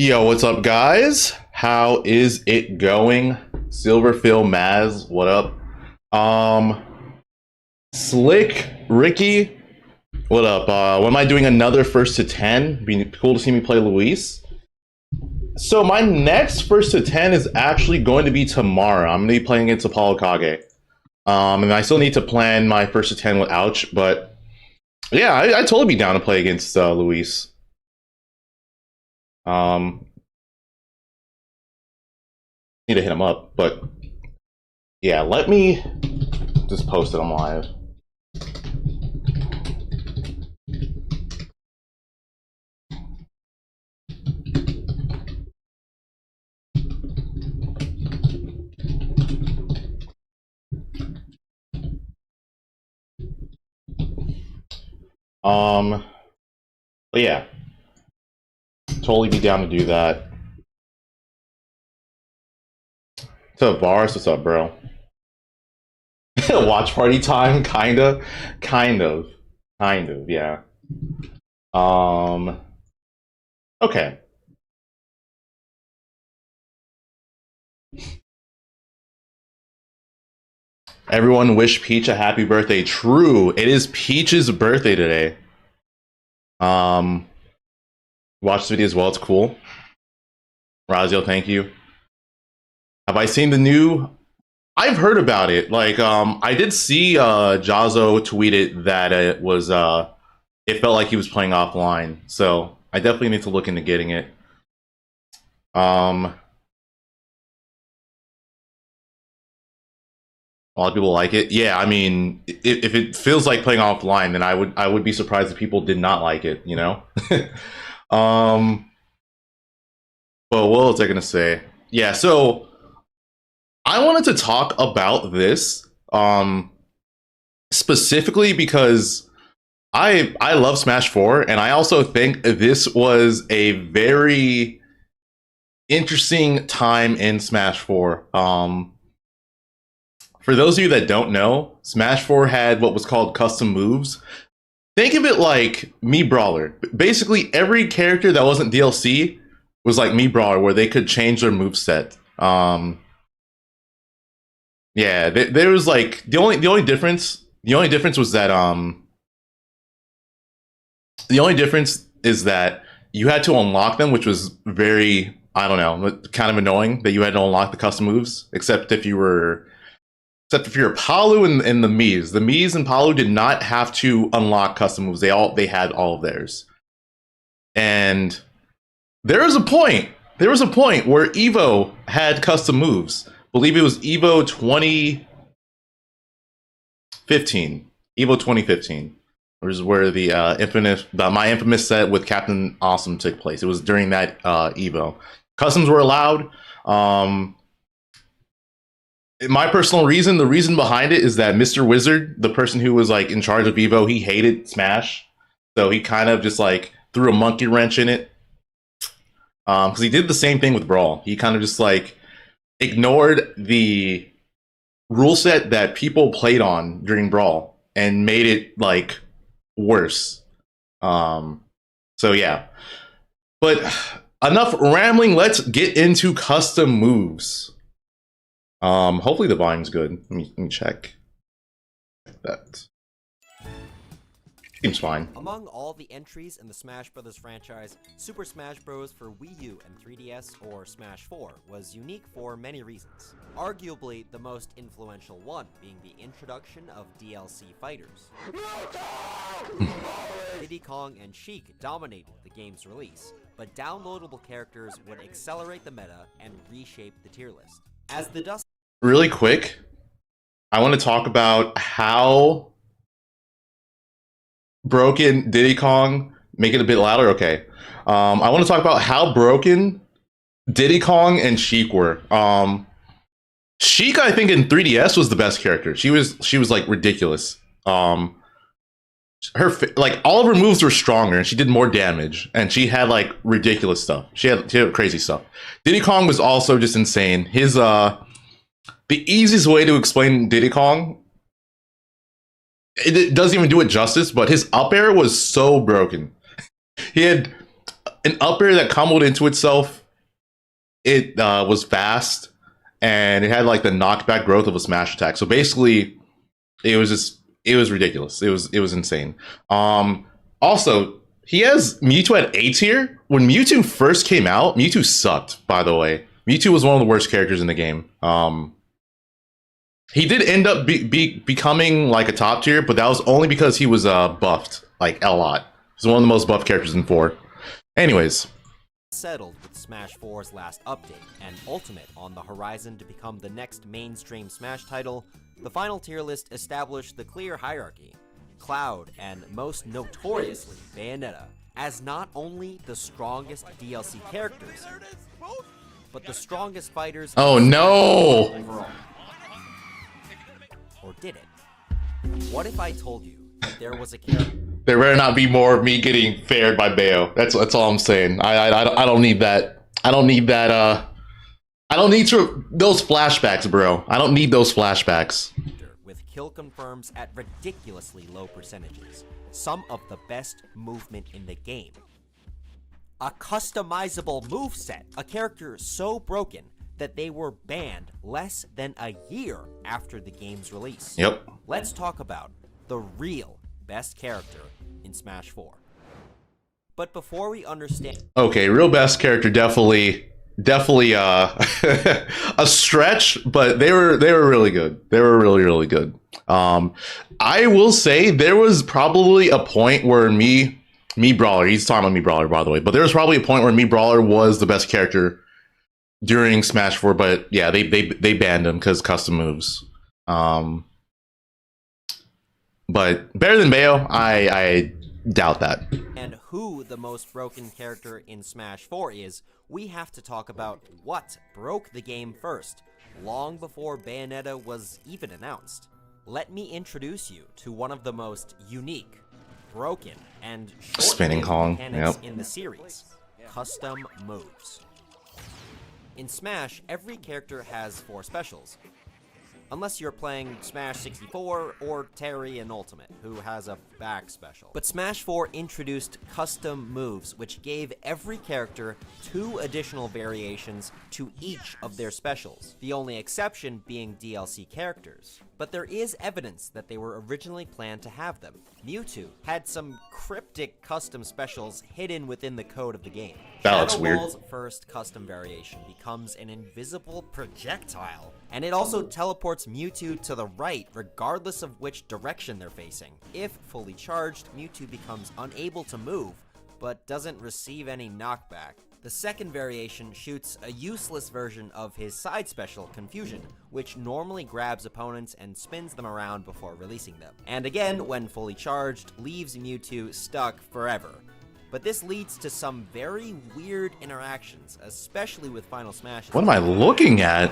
Yo, what's up, guys? How is it going? Silverfill Maz, what up? Um, Slick Ricky, what up? When am I doing another first to 10? Be cool to see me play Luis. So my next first to 10 is actually going to be tomorrow. I'm gonna be playing against Apollo Kage. And I still need to plan my first to 10 with Ouch, but yeah, I'd totally be down to play against Luis. Need to hit him up, but yeah, let me just post it on live. But yeah, totally be down to do that. So Vars, what's up, bro? Watch party time, kinda, kind of, yeah. Okay. Everyone wish Peach a happy birthday. True, it is Peach's birthday today. Watch the video as well. It's cool. Razio, thank you. Have I seen the new? I've heard about it. Like, I did see Jazzo tweeted that it was it felt like he was playing offline. So I definitely need to look into getting it. A lot of people like it. Yeah, I mean, if it feels like playing offline, then I would be surprised if people did not like it. You know. But what was I gonna say? Yeah, so I wanted to talk about this specifically because I love Smash 4, and I also think this was a very interesting time in Smash 4. For those of you that don't know, Smash 4 had what was called custom moves. Think of it like Mii Brawler. Basically, every character that wasn't DLC was like Mii Brawler, where they could change their moveset. Yeah, there was like the only difference was that the only difference is that you had to unlock them, which was very, I don't know, kind of annoying that you had to unlock the custom moves, except if you're Palu and the Miis. The Miis and Palu did not have to unlock custom moves. They had all of theirs. And there was a point where Evo had custom moves. I believe it was Evo 2015. Evo 2015. Which is where the my infamous set with Captain Awesome took place. It was during that Evo. Customs were allowed. My personal reason, the reason behind it is that Mr. Wizard, the person who was like in charge of Evo, he hated Smash. So he kind of just like threw a monkey wrench in it. Because he did the same thing with Brawl. He kind of just like ignored the rule set that people played on during Brawl and made it like worse. So yeah. But enough rambling, let's get into custom moves. Hopefully the volume's good. Let me check that. Seems fine. Among all the entries in the Smash Bros. Franchise, Super Smash Bros. For Wii U and 3DS, or Smash 4, was unique for many reasons. Arguably, the most influential one being the introduction of DLC fighters. Diddy Kong and Sheik dominated the game's release, but downloadable characters would accelerate the meta and reshape the tier list. As the dust... Really quick, I want to talk about how broken Diddy Kong, make it a bit louder, okay. I want to talk about how broken Diddy Kong and Sheik were. Sheik, I think in 3DS was the best character. She was like ridiculous. Her like all of her moves were stronger and she did more damage and she had like ridiculous stuff. She had crazy stuff. Diddy Kong was also just insane. His the easiest way to explain Diddy Kong, it doesn't even do it justice, but his up air was so broken. He had an up air that comboed into itself. It was fast, and it had like the knockback growth of a smash attack. So basically, it was ridiculous. It was insane. Also, he has Mewtwo at A tier. When Mewtwo first came out, Mewtwo sucked. By the way, Mewtwo was one of the worst characters in the game. He did end up becoming like a top tier, but that was only because he was buffed like a lot. He's one of the most buffed characters in 4. Anyways. Settled with Smash 4's last update, and Ultimate on the horizon to become the next mainstream Smash title, the final tier list established the clear hierarchy. Cloud, and most notoriously Bayonetta, as not only the strongest DLC characters, but the strongest fighters. Oh no! Overall. Or did it? What if I told you that there was a character? There better not be more of me getting fared by Bayo. That's all I'm saying. I don't need that. I don't need that. I don't need those flashbacks, bro. I don't need those flashbacks. With kill confirms at ridiculously low percentages, some of the best movement in the game. A customizable moveset, a character so broken that they were banned less than a year after the game's release. Yep. Let's talk about the real best character in Smash 4. But before we understand... Okay, real best character definitely a stretch, but they were really good. They were really good. I will say there was probably a point where me Brawler, he's talking about me Brawler by the way, but there was probably a point where me Brawler was the best character during Smash 4, but yeah, they banned him because custom moves. But better than Bayo, I doubt that. And who the most broken character in Smash 4 is, we have to talk about what broke the game first, long before Bayonetta was even announced. Let me introduce you to one of the most unique, broken, and spinning Kong mechanics in the series, custom moves. In Smash, every character has 4 specials, unless you're playing Smash 64 or Terry in Ultimate, who has a back special. But Smash 4 introduced custom moves, which gave every character 2 additional variations to each of their specials, the only exception being DLC characters. But there is evidence that they were originally planned to have them. Mewtwo had some cryptic custom specials hidden within the code of the game. That looks Shadow weird. Ball's first custom variation becomes an invisible projectile, and it also teleports Mewtwo to the right regardless of which direction they're facing. If fully charged, Mewtwo becomes unable to move, but doesn't receive any knockback. The second variation shoots a useless version of his side special, Confusion, which normally grabs opponents and spins them around before releasing them. And again, when fully charged, leaves Mewtwo stuck forever. But this leads to some very weird interactions, especially with Final Smash. What am I looking at?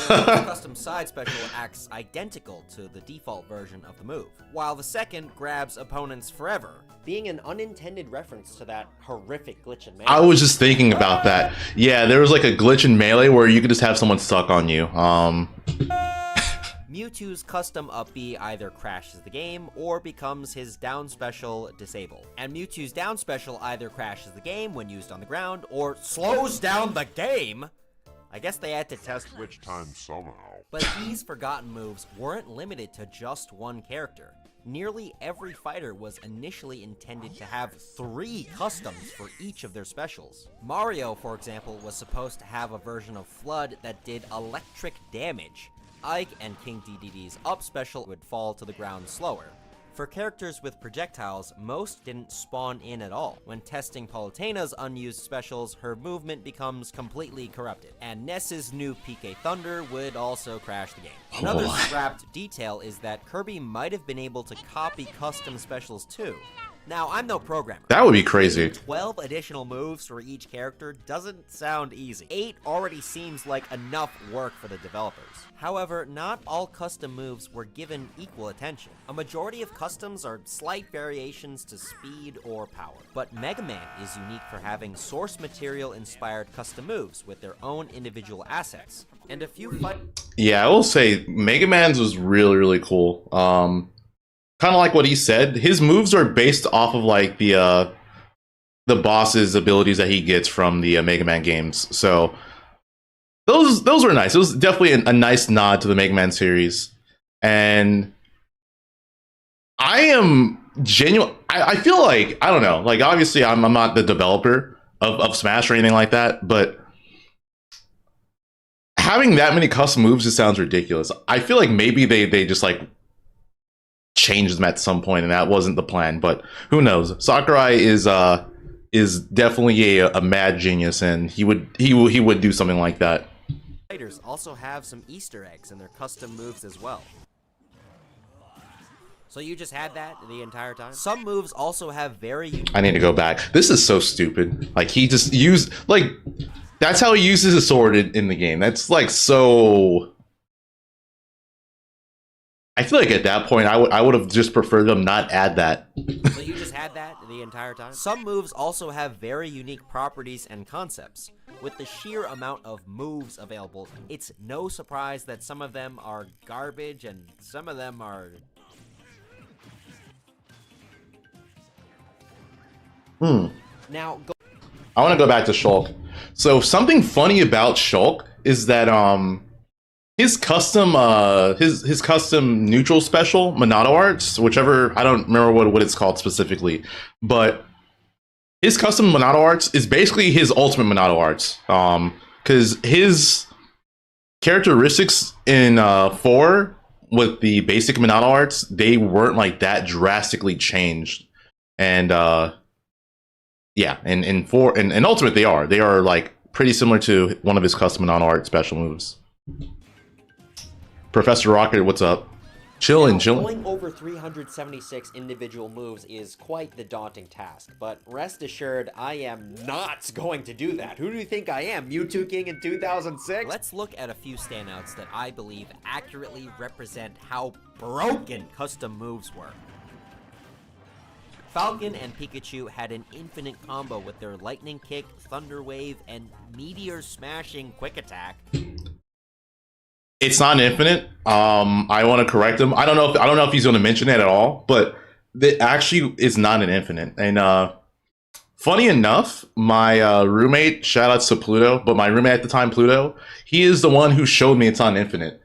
The custom side special acts identical to the default version of the move, while the second grabs opponents forever, being an unintended reference to that horrific glitch in Melee. I was just thinking about that. Yeah, there was like a glitch in Melee where you could just have someone stuck on you. Mewtwo's custom up B either crashes the game or becomes his down special Disable. And Mewtwo's down special either crashes the game when used on the ground or slows down the game. I guess they had to test which time somehow. But these forgotten moves weren't limited to just one character. Nearly every fighter was initially intended to have 3 customs for each of their specials. Mario, for example, was supposed to have a version of Flood that did electric damage. Ike and King DDD's up special would fall to the ground slower. For characters with projectiles, most didn't spawn in at all. When testing Palutena's unused specials, her movement becomes completely corrupted. And Ness's new PK Thunder would also crash the game. Another scrapped detail is that Kirby might have been able to copy custom specials too. Now, I'm no programmer. That would be crazy. 12 additional moves for each character doesn't sound easy. 8 already seems like enough work for the developers. However, not all custom moves were given equal attention. A majority of customs are slight variations to speed or power. But Mega Man is unique for having source material inspired custom moves with their own individual assets. And a few Yeah, I will say Mega Man's was really cool. kind of like what he said. His moves are based off of like the boss's abilities that he gets from the Mega Man games. So those were nice. It was definitely a nice nod to the Mega Man series, and I am genuine. I feel like, I don't know. Like, obviously, I'm not the developer of Smash or anything like that, but having that many custom moves just sounds ridiculous. I feel like maybe they just like changed them at some point, and that wasn't the plan. But who knows? Sakurai is definitely a mad genius, and he would do something like that. Fighters also have some Easter eggs in their custom moves as well. So you just had that the entire time? Some moves also have very... I need to go back. This is so stupid. Like, he just used... Like, that's how he uses his sword in the game. That's, like, so... I feel like at that point, I would have just preferred them not add that. So you just had that the entire time? Some moves also have very unique properties and concepts. With the sheer amount of moves available, it's no surprise that some of them are garbage and some of them are... Now, I want to go back to Shulk. So something funny about Shulk is that his custom his custom neutral special, Monado Arts, whichever, I don't remember what it's called specifically, but his custom Monado Arts is basically his ultimate Monado Arts. Because his characteristics in 4 with the basic Monado Arts, they weren't like that drastically changed. And yeah, and in 4 and Ultimate they are like pretty similar to one of his custom Monado Art special moves. Professor Rocket, what's up? Chilling. Going over 376 individual moves is quite the daunting task, but rest assured, I am not going to do that. Who do you think I am, Mewtwo King in 2006? Let's look at a few standouts that I believe accurately represent how broken custom moves were. Falcon and Pikachu had an infinite combo with their Lightning Kick, Thunder Wave, and Meteor Smashing Quick Attack. It's not infinite. I want to correct him. I don't know if he's going to mention it at all, but it actually is not an infinite. And funny enough, my roommate, shout outs to Pluto, but my roommate at the time, Pluto, he is the one who showed me it's not infinite.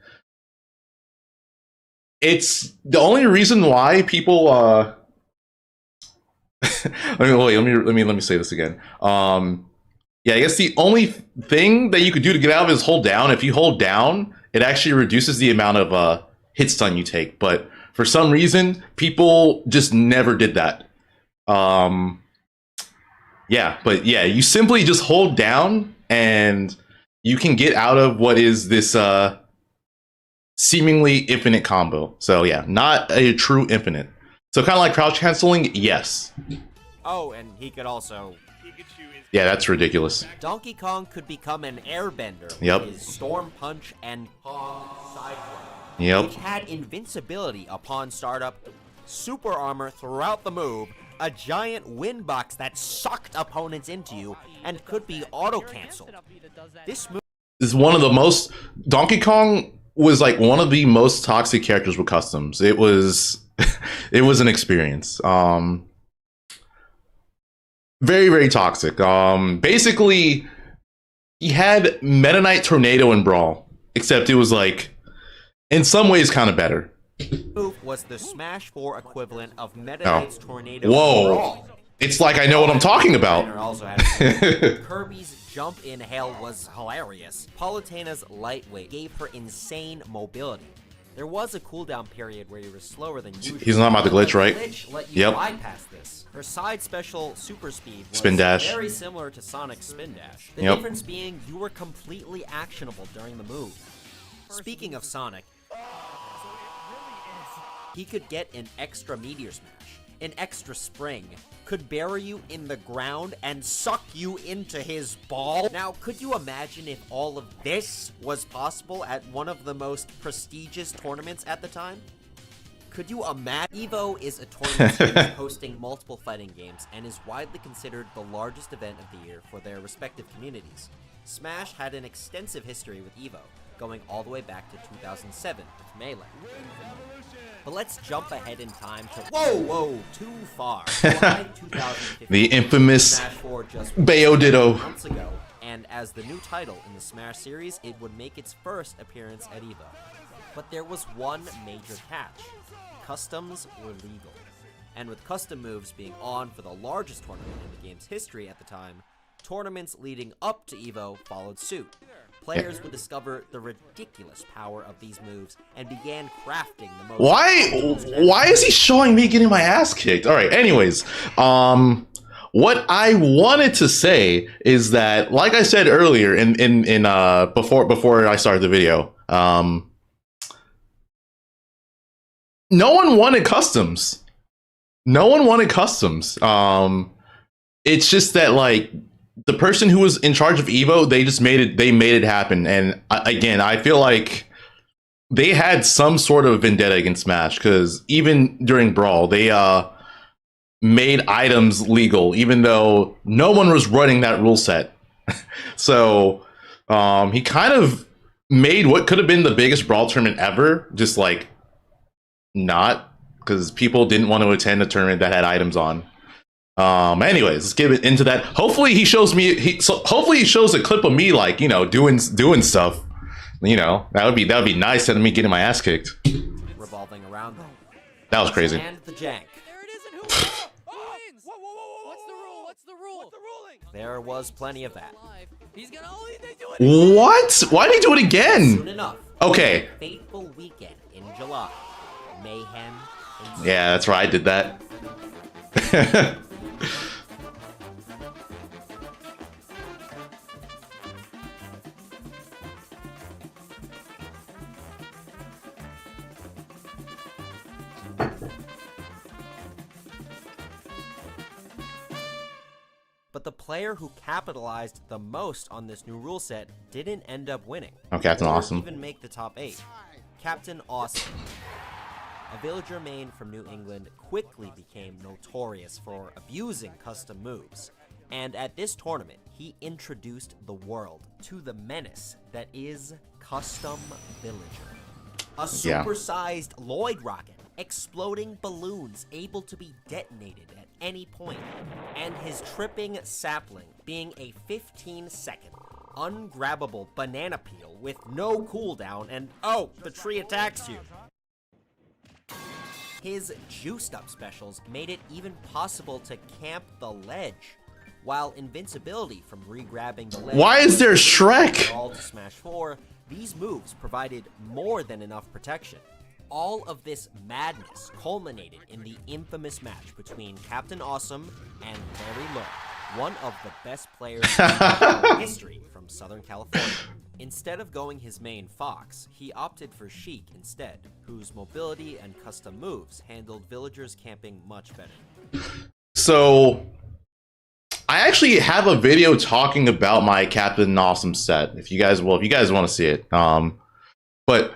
It's the only reason why people let me say this again. Yeah, I guess the only thing that you could do to get out of it is hold down. If you hold down, it actually reduces the amount of hit stun you take. But for some reason, people just never did that. Yeah, but yeah, you simply just hold down and you can get out of what is this seemingly infinite combo. So yeah, not a true infinite. So kind of like crouch canceling, yes. Oh, and he could also... Yeah, that's ridiculous. Donkey Kong could become an airbender Yep. with his Storm Punch and Kong Sideway, Yep. which had invincibility upon startup, super armor throughout the move, a giant wind box that sucked opponents into you, and could be auto-canceled. This move is one of the most... Donkey Kong was like one of the most toxic characters with customs. It was... it was an experience. Very, very toxic. Basically, he had Meta Knight Tornado and Brawl, except it was like, in some ways, kind of better. move was the Smash 4 equivalent of Meta Knight's Tornado Whoa. and Brawl. It's like I know what I'm talking about. Also had Kirby's Jump in Hell was hilarious. Palutena's Lightweight gave her insane mobility. There was a cooldown period where you were slower than usual. He's not about to glitch, right? Glitch let you Yep. bypass this. Her side special, Super Speed, was Spin Dash. very similar to Sonic's Spin Dash. The Yep. difference being you were completely actionable during the move. Speaking of Sonic, he could get an extra Meteor Smash, an extra Spring, could bury you in the ground and suck you into his ball. Now, could you imagine if all of this was possible at one of the most prestigious tournaments at the time? Could you imagine? EVO is a tournament series hosting multiple fighting games and is widely considered the largest event of the year for their respective communities. Smash had an extensive history with EVO, going all the way back to 2007 with Melee. But let's jump ahead in time to whoa, too far. July 2015, The infamous Smash 4 just Bayo Ditto. months ago, and as the new title in the Smash series, it would make its first appearance at EVO. But there was one major catch. Customs were legal. And with custom moves being on for the largest tournament in the game's history at the time, tournaments leading up to EVO followed suit. Players would discover the ridiculous power of these moves and began crafting the most... Why is he showing me getting my ass kicked? All right, anyways, what I wanted to say is that, like I said earlier before I started the video, no one wanted customs. No one wanted customs. It's just that, like, the person who was in charge of EVO, they made it happen. And again, I feel like they had some sort of vendetta against Smash, because even during Brawl, they made items legal, even though no one was running that rule set. So he kind of made what could have been the biggest Brawl tournament ever, just like not, because people didn't want to attend a tournament that had items on. Anyways, let's get into that. Hopefully he shows me. Hopefully he shows a clip of me, like, you know, doing stuff. You know, that would be nice, instead of me getting my ass kicked. Revolving around them. That was crazy. And the jank. There it is, and who wins? Whoa. What's the rule? What's the rule? What's the ruling? There was plenty of that. He's gonna only they do it. What? Why did he do it again? Soon enough. Okay. Fateful weekend in July. Mayhem. Yeah, that's right. I did that. But the player who capitalized the most on this new rule set didn't end up winning. Oh, Captain Or Awesome. even make the top 8. Captain Awesome. A villager main from New England quickly became notorious for abusing custom moves. And at this tournament, he introduced the world to the menace that is Custom Villager. A supersized Lloyd rocket, exploding balloons able to be detonated at any point, and his tripping sapling being a 15-second ungrabbable banana peel with no cooldown, and oh, the tree attacks you. His juiced up specials made it even possible to camp the ledge, while invincibility from re-grabbing the ledge... Why is there Shrek? ...all to Smash 4, these moves provided more than enough protection. All of this madness culminated in the infamous match between Captain Awesome and Larry Lurr, one of the best players in history from Southern California. Instead of going his main Fox, he opted for Sheik instead, whose mobility and custom moves handled villagers camping much better. So, I actually have a video talking about my Captain Awesome set, if you guys want to see it. But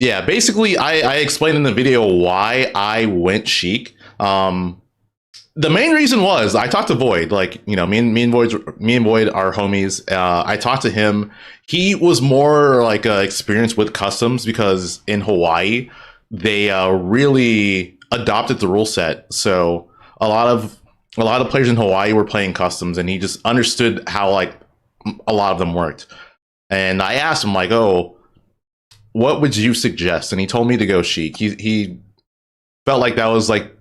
yeah, basically, I explained in the video why I went Sheik. The main reason was I talked to Void, like, you know, me and Void are homies. I talked to him. He was more like experienced with customs, because in Hawaii they really adopted the rule set. So a lot of players in Hawaii were playing customs, and he just understood how, like, a lot of them worked. And I asked him, like, oh, what would you suggest? And he told me to go Sheik. He felt like that was like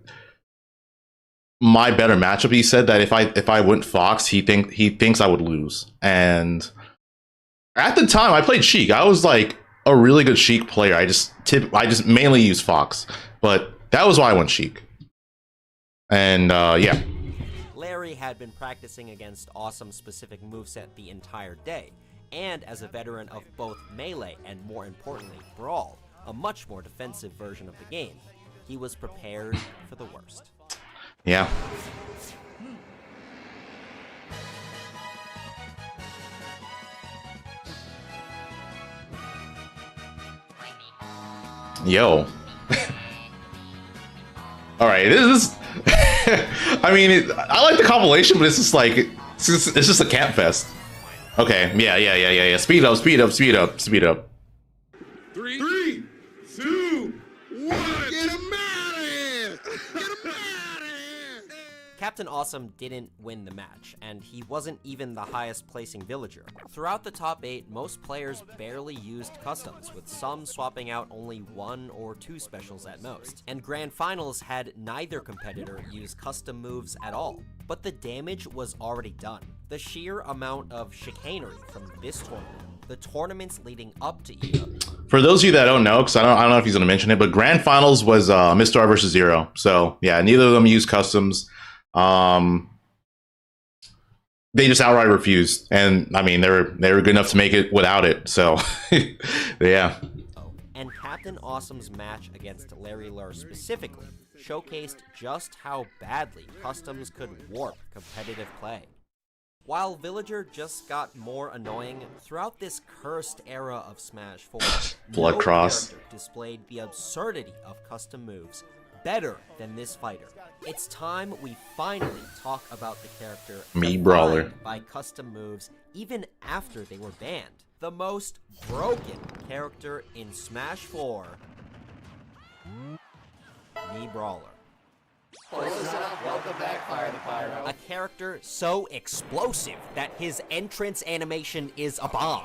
my better matchup. He said that if I went Fox, he thinks I would lose. And at the time I played Sheik. I was like a really good Sheik player. I just mainly use Fox, but that was why I went Sheik. And yeah. Larry had been practicing against Awesome's specific moveset the entire day, and as a veteran of both Melee and, more importantly, Brawl, a much more defensive version of the game, he was prepared for the worst. Yeah. Yo. All right, this is I mean, I like the compilation, but it's just like it's just a camp fest. Okay, yeah. Speed up. Captain Awesome didn't win the match, and he wasn't even the highest placing villager. Throughout the top 8, most players barely used customs, with some swapping out only 1 or 2 specials at most. And Grand Finals had neither competitor use custom moves at all. But the damage was already done. The sheer amount of chicanery from this tournament, the tournaments leading up to EVO. For those of you that don't know, because I don't know if he's going to mention it, but Grand Finals was Mr. R versus Zero. So yeah, neither of them used customs. They just outright refused, and I mean they were good enough to make it without it. So yeah. And Captain Awesome's match against Larry Lurr specifically showcased just how badly customs could warp competitive play. While Villager just got more annoying, throughout this cursed era of Smash 4, Blood no Cross character displayed the absurdity of custom moves better than this fighter. It's time we finally talk about the character MeBrawler defined by custom moves even after they were banned. The most broken character in Smash 4, MeBrawler. Welcome back, Fire the Pyro. A character so explosive that his entrance animation is a bomb.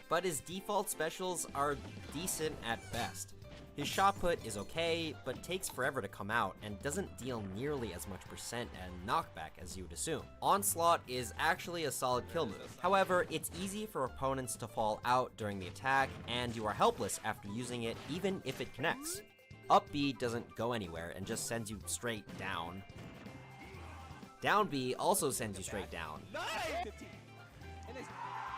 But his default specials are decent at best. His shot put is okay, but takes forever to come out and doesn't deal nearly as much percent and knockback as you would assume. Onslaught is actually a solid kill move. However, it's easy for opponents to fall out during the attack, and you are helpless after using it even if it connects. Up B doesn't go anywhere and just sends you straight down. Down B also sends you straight down.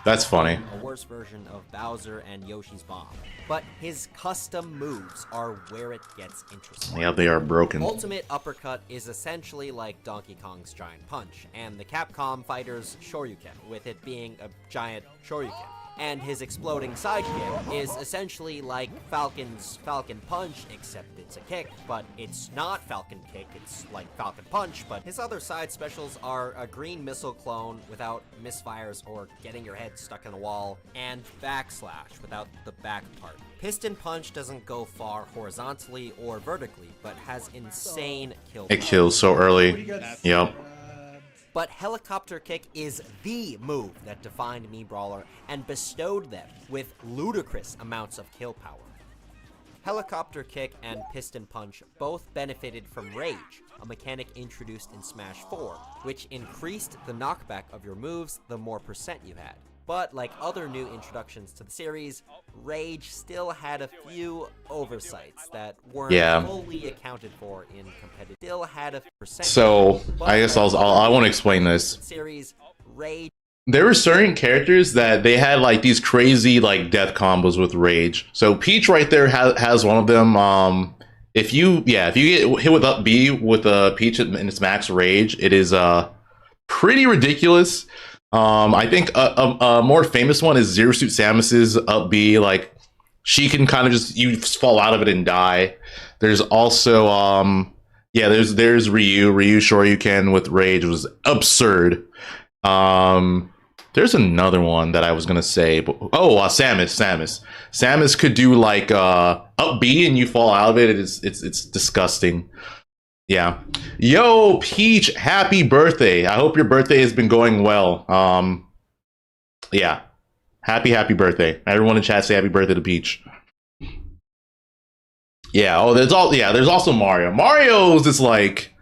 That's funny. A worse version of Bowser and Yoshi's Bomb. But his custom moves are where it gets interesting. Yeah, they are broken. Ultimate Uppercut is essentially like Donkey Kong's Giant Punch, and the Capcom fighter's Shoryuken, with it being a giant Shoryuken. And his exploding sidekick is essentially like Falcon's Falcon Punch, except it's a kick, but it's not Falcon Kick, it's like Falcon Punch, but his other side specials are a green missile clone without misfires or getting your head stuck in a wall, and Backslash without the back part. Piston Punch doesn't go far horizontally or vertically, but has insane kill power. It kills so early. Yep. But Helicopter Kick is the move that defined MeBrawler and bestowed them with ludicrous amounts of kill power. Helicopter Kick and Piston Punch both benefited from Rage, a mechanic introduced in Smash 4, which increased the knockback of your moves the more percent you had. But like other new introductions to the series, Rage still had a few oversights that weren't fully accounted for in competitive. Still had a percent. So I guess I want to explain this. Series Rage. There were certain characters that they had like these crazy like death combos with Rage. So Peach right there has one of them. If you get hit with up B with Peach in its max Rage, it is pretty ridiculous. I think a more famous one is Zero Suit Samus's up B. Like she can kind of you fall out of it and die. There's also there's Ryu Shoryuken with Rage was absurd. There's another one that I was gonna say, but Samus could do like up B and you fall out of it. It's disgusting. Yeah. Yo, Peach, happy birthday. I hope your birthday has been going well. Yeah. Happy birthday. Everyone in chat say happy birthday to Peach. Yeah, there's also Mario. Mario's just like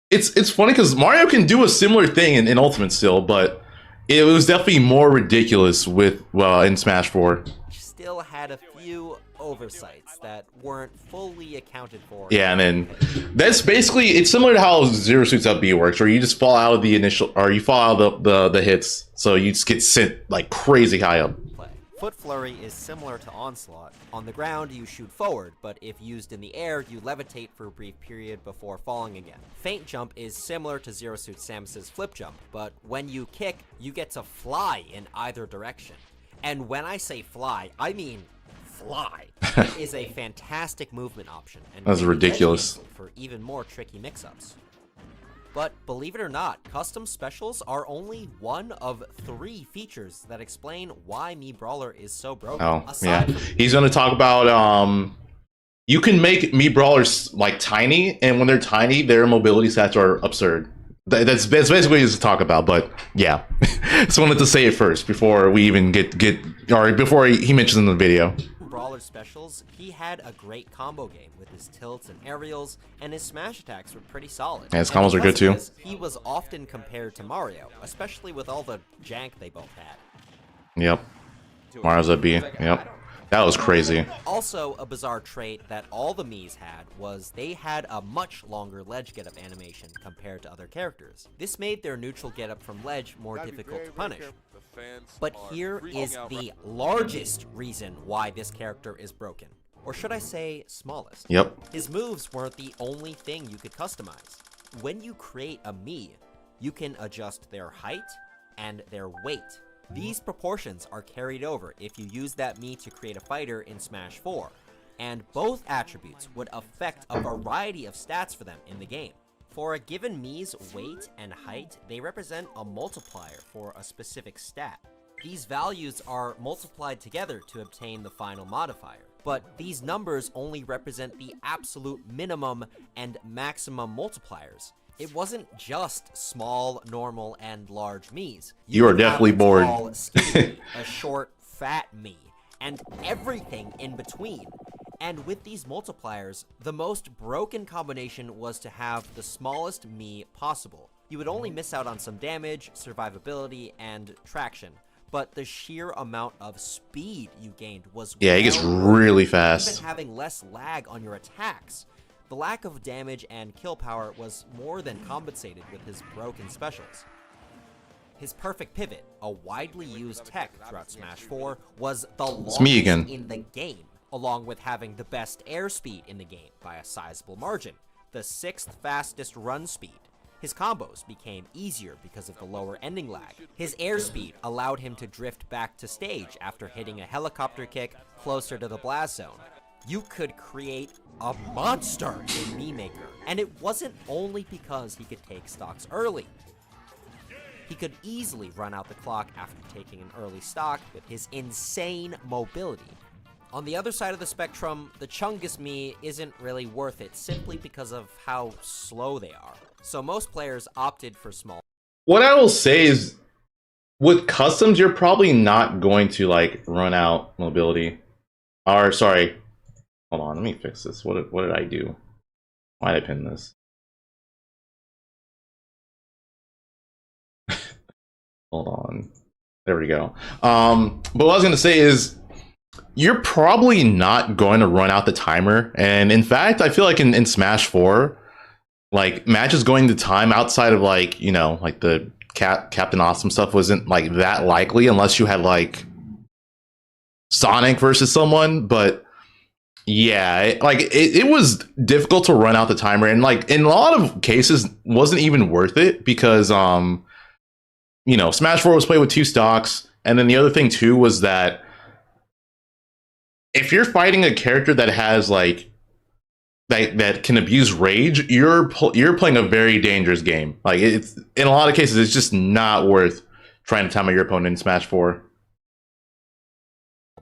it's funny because Mario can do a similar thing in Ultimate still, but it was definitely more ridiculous with in Smash 4. Still had a few oversights that weren't fully accounted for. Yeah, and then that's basically it's similar to how Zero Suit's up B works, where you just fall out of the initial or you fall out of the hits, so you just get sent like crazy high up. Foot Flurry is similar to Onslaught. On the ground, you shoot forward, but if used in the air, you levitate for a brief period before falling again. Feint Jump is similar to Zero Suit Samus's Flip Jump, but when you kick, you get to fly in either direction. And when I say fly, I mean fly. It is a fantastic movement option. And that's ridiculous. For even more tricky mix-ups. But believe it or not, custom specials are only one of 3 features that explain why MeBrawler is so broken. Oh, yeah. He's going to talk about, you can make MeBrawlers like tiny, and when they're tiny, their mobility stats are absurd. That's basically what he's to talk about. But yeah, just wanted to say it first before we even get or before he mentions in the video. Brawler specials, he had a great combo game with his tilts and aerials, and his smash attacks were pretty solid. Yeah, his combos are good too. He was often compared to Mario, especially with all the jank they both had. Yep. Mario's a B. Yep. That was crazy. Also, a bizarre trait that all the Miis had was they had a much longer ledge getup animation compared to other characters. This made their neutral getup from ledge more difficult to punish. But here is the largest reason why this character is broken. Or should I say, smallest. Yep. His moves weren't the only thing you could customize. When you create a Mii, you can adjust their height and their weight. These proportions are carried over if you use that Mii to create a fighter in Smash 4, and both attributes would affect a variety of stats for them in the game. For a given Mii's weight and height, they represent a multiplier for a specific stat. These values are multiplied together to obtain the final modifier, but these numbers only represent the absolute minimum and maximum multipliers. It wasn't just small, normal, and large Miis. You are definitely bored. Tall, skinny, a short, fat Mii, and everything in between. And with these multipliers, the most broken combination was to have the smallest Mii possible. You would only miss out on some damage, survivability, and traction, but the sheer amount of speed you gained was he gets really fast. Even having less lag on your attacks. The lack of damage and kill power was more than compensated with his broken specials. His perfect pivot, a widely used tech throughout Smash 4, was the longest in the game, along with having the best airspeed in the game by a sizable margin, the 6th fastest run speed. His combos became easier because of the lower ending lag. His airspeed allowed him to drift back to stage after hitting a helicopter kick closer to the blast zone. You could create a monster in Mii Maker, and it wasn't only because he could take stocks early. He could easily run out the clock after taking an early stock with his insane mobility. On the other side of the spectrum, the Chungus Mii isn't really worth it simply because of how slow they are. So most players opted for small. What I will say is, with customs, you're probably not going to like run out mobility. Or sorry. Hold on, let me fix this. What did I do? Why did I pin this? Hold on. There we go. But what I was gonna say is, you're probably not going to run out the timer. And in fact, I feel like in Smash 4, like matches going to time outside of like, you know, like the Captain Awesome stuff wasn't like that likely unless you had like Sonic versus someone, but yeah, it was difficult to run out the timer, and like in a lot of cases wasn't even worth it because you know, Smash 4 was played with 2 stocks, and then the other thing too was that if you're fighting a character that has like that can abuse rage, you're playing a very dangerous game. Like it's in a lot of cases it's just not worth trying to time out your opponent in Smash 4.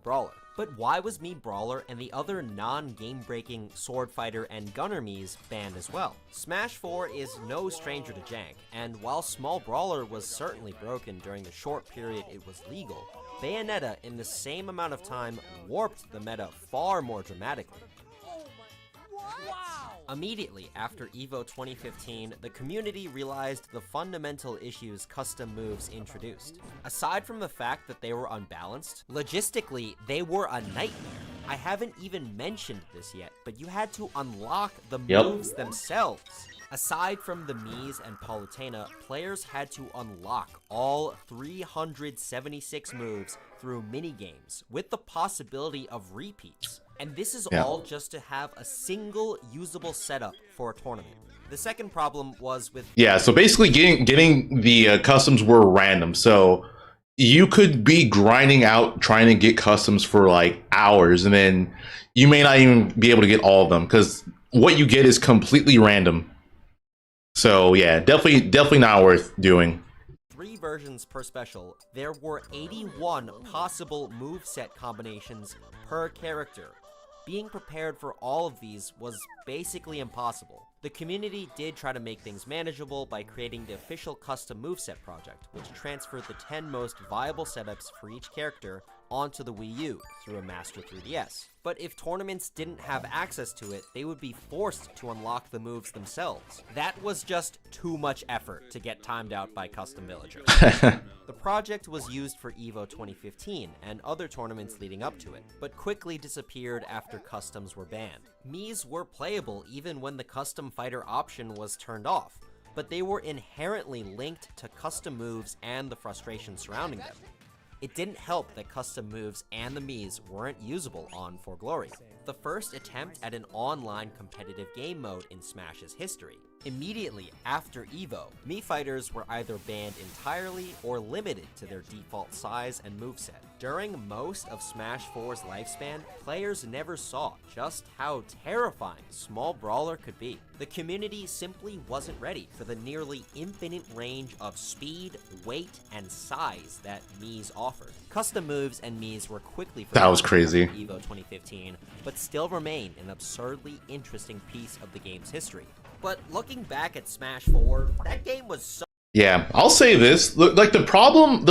Brawler. But why was Mii Brawler and the other non-game-breaking Sword Fighter and Gunner Miis banned as well? Smash 4 is no stranger to jank, and while Small Brawler was certainly broken during the short period it was legal, Bayonetta in the same amount of time warped the meta far more dramatically. Wow! Immediately after EVO 2015, the community realized the fundamental issues custom moves introduced. Aside from the fact that they were unbalanced, logistically, they were a nightmare. I haven't even mentioned this yet, but you had to unlock the moves themselves. Aside from the Miis and Palutena, players had to unlock all 376 moves through minigames, with the possibility of repeats. And this is all just to have a single usable setup for a tournament. The second problem was with... Yeah, so basically getting the customs were random. So you could be grinding out trying to get customs for like hours, and then you may not even be able to get all of them because what you get is completely random. So yeah, definitely not worth doing. 3 versions per special, there were 81 possible moveset combinations per character. Being prepared for all of these was basically impossible. The community did try to make things manageable by creating the official custom moveset project, which transferred the 10 most viable setups for each character onto the Wii U through a Master 3DS. But if tournaments didn't have access to it, they would be forced to unlock the moves themselves. That was just too much effort to get timed out by custom villagers. The project was used for EVO 2015 and other tournaments leading up to it, but quickly disappeared after customs were banned. Miis were playable even when the custom fighter option was turned off, but they were inherently linked to custom moves and the frustration surrounding them. It didn't help that custom moves and the Miis weren't usable on For Glory, the first attempt at an online competitive game mode in Smash's history. Immediately after EVO, Mii fighters were either banned entirely or limited to their default size and moveset. During most of Smash 4's lifespan, players never saw just how terrifying Small Brawler could be. The community simply wasn't ready for the nearly infinite range of speed, weight, and size that Miis offered. Custom moves and Miis were quickly That was crazy. after EVO 2015, but still remain an absurdly interesting piece of the game's history. But looking back at Smash 4, that game was so... Yeah, I'll say this. Like the problem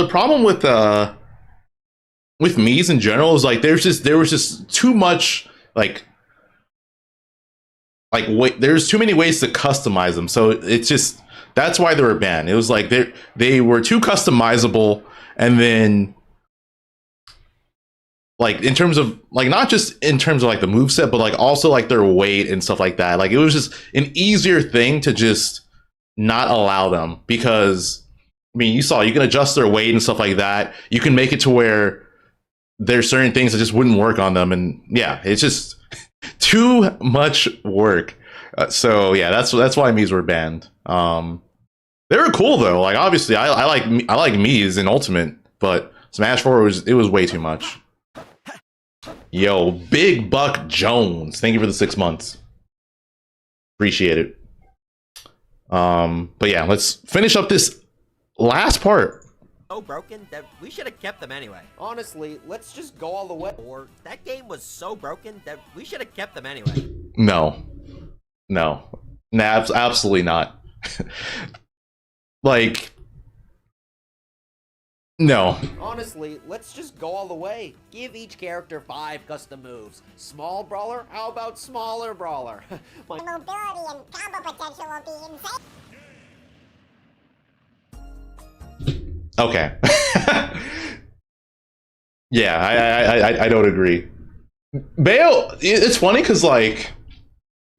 with Miis in general is like there was just too much like wait, there's too many ways to customize them. So it's just that's why they were banned. It was like they were too customizable, and then like in terms of like not just in terms of like the moveset, but like also like their weight and stuff like that. Like it was just an easier thing to just not allow them, because I mean you saw you can adjust their weight and stuff like that. You can make it to where there's certain things that just wouldn't work on them, and yeah, it's just too much work. So yeah, that's why Miis were banned. They were cool though. Like obviously I like Miis in Ultimate, but Smash 4 was way too much. Yo, Big Buck Jones, thank you for the 6 months. Appreciate it. But yeah, let's finish up this last part. so broken that we should have kept them anyway. Honestly, let's just go all the way. Or that game was so broken that we should have kept them anyway. No, absolutely not. Like, no. Honestly, let's just go all the way. Give each character 5 custom moves. Small brawler? How about smaller brawler? The mobility and combo potential will be insane. Okay. Yeah, I don't agree. Bayo, it's funny because like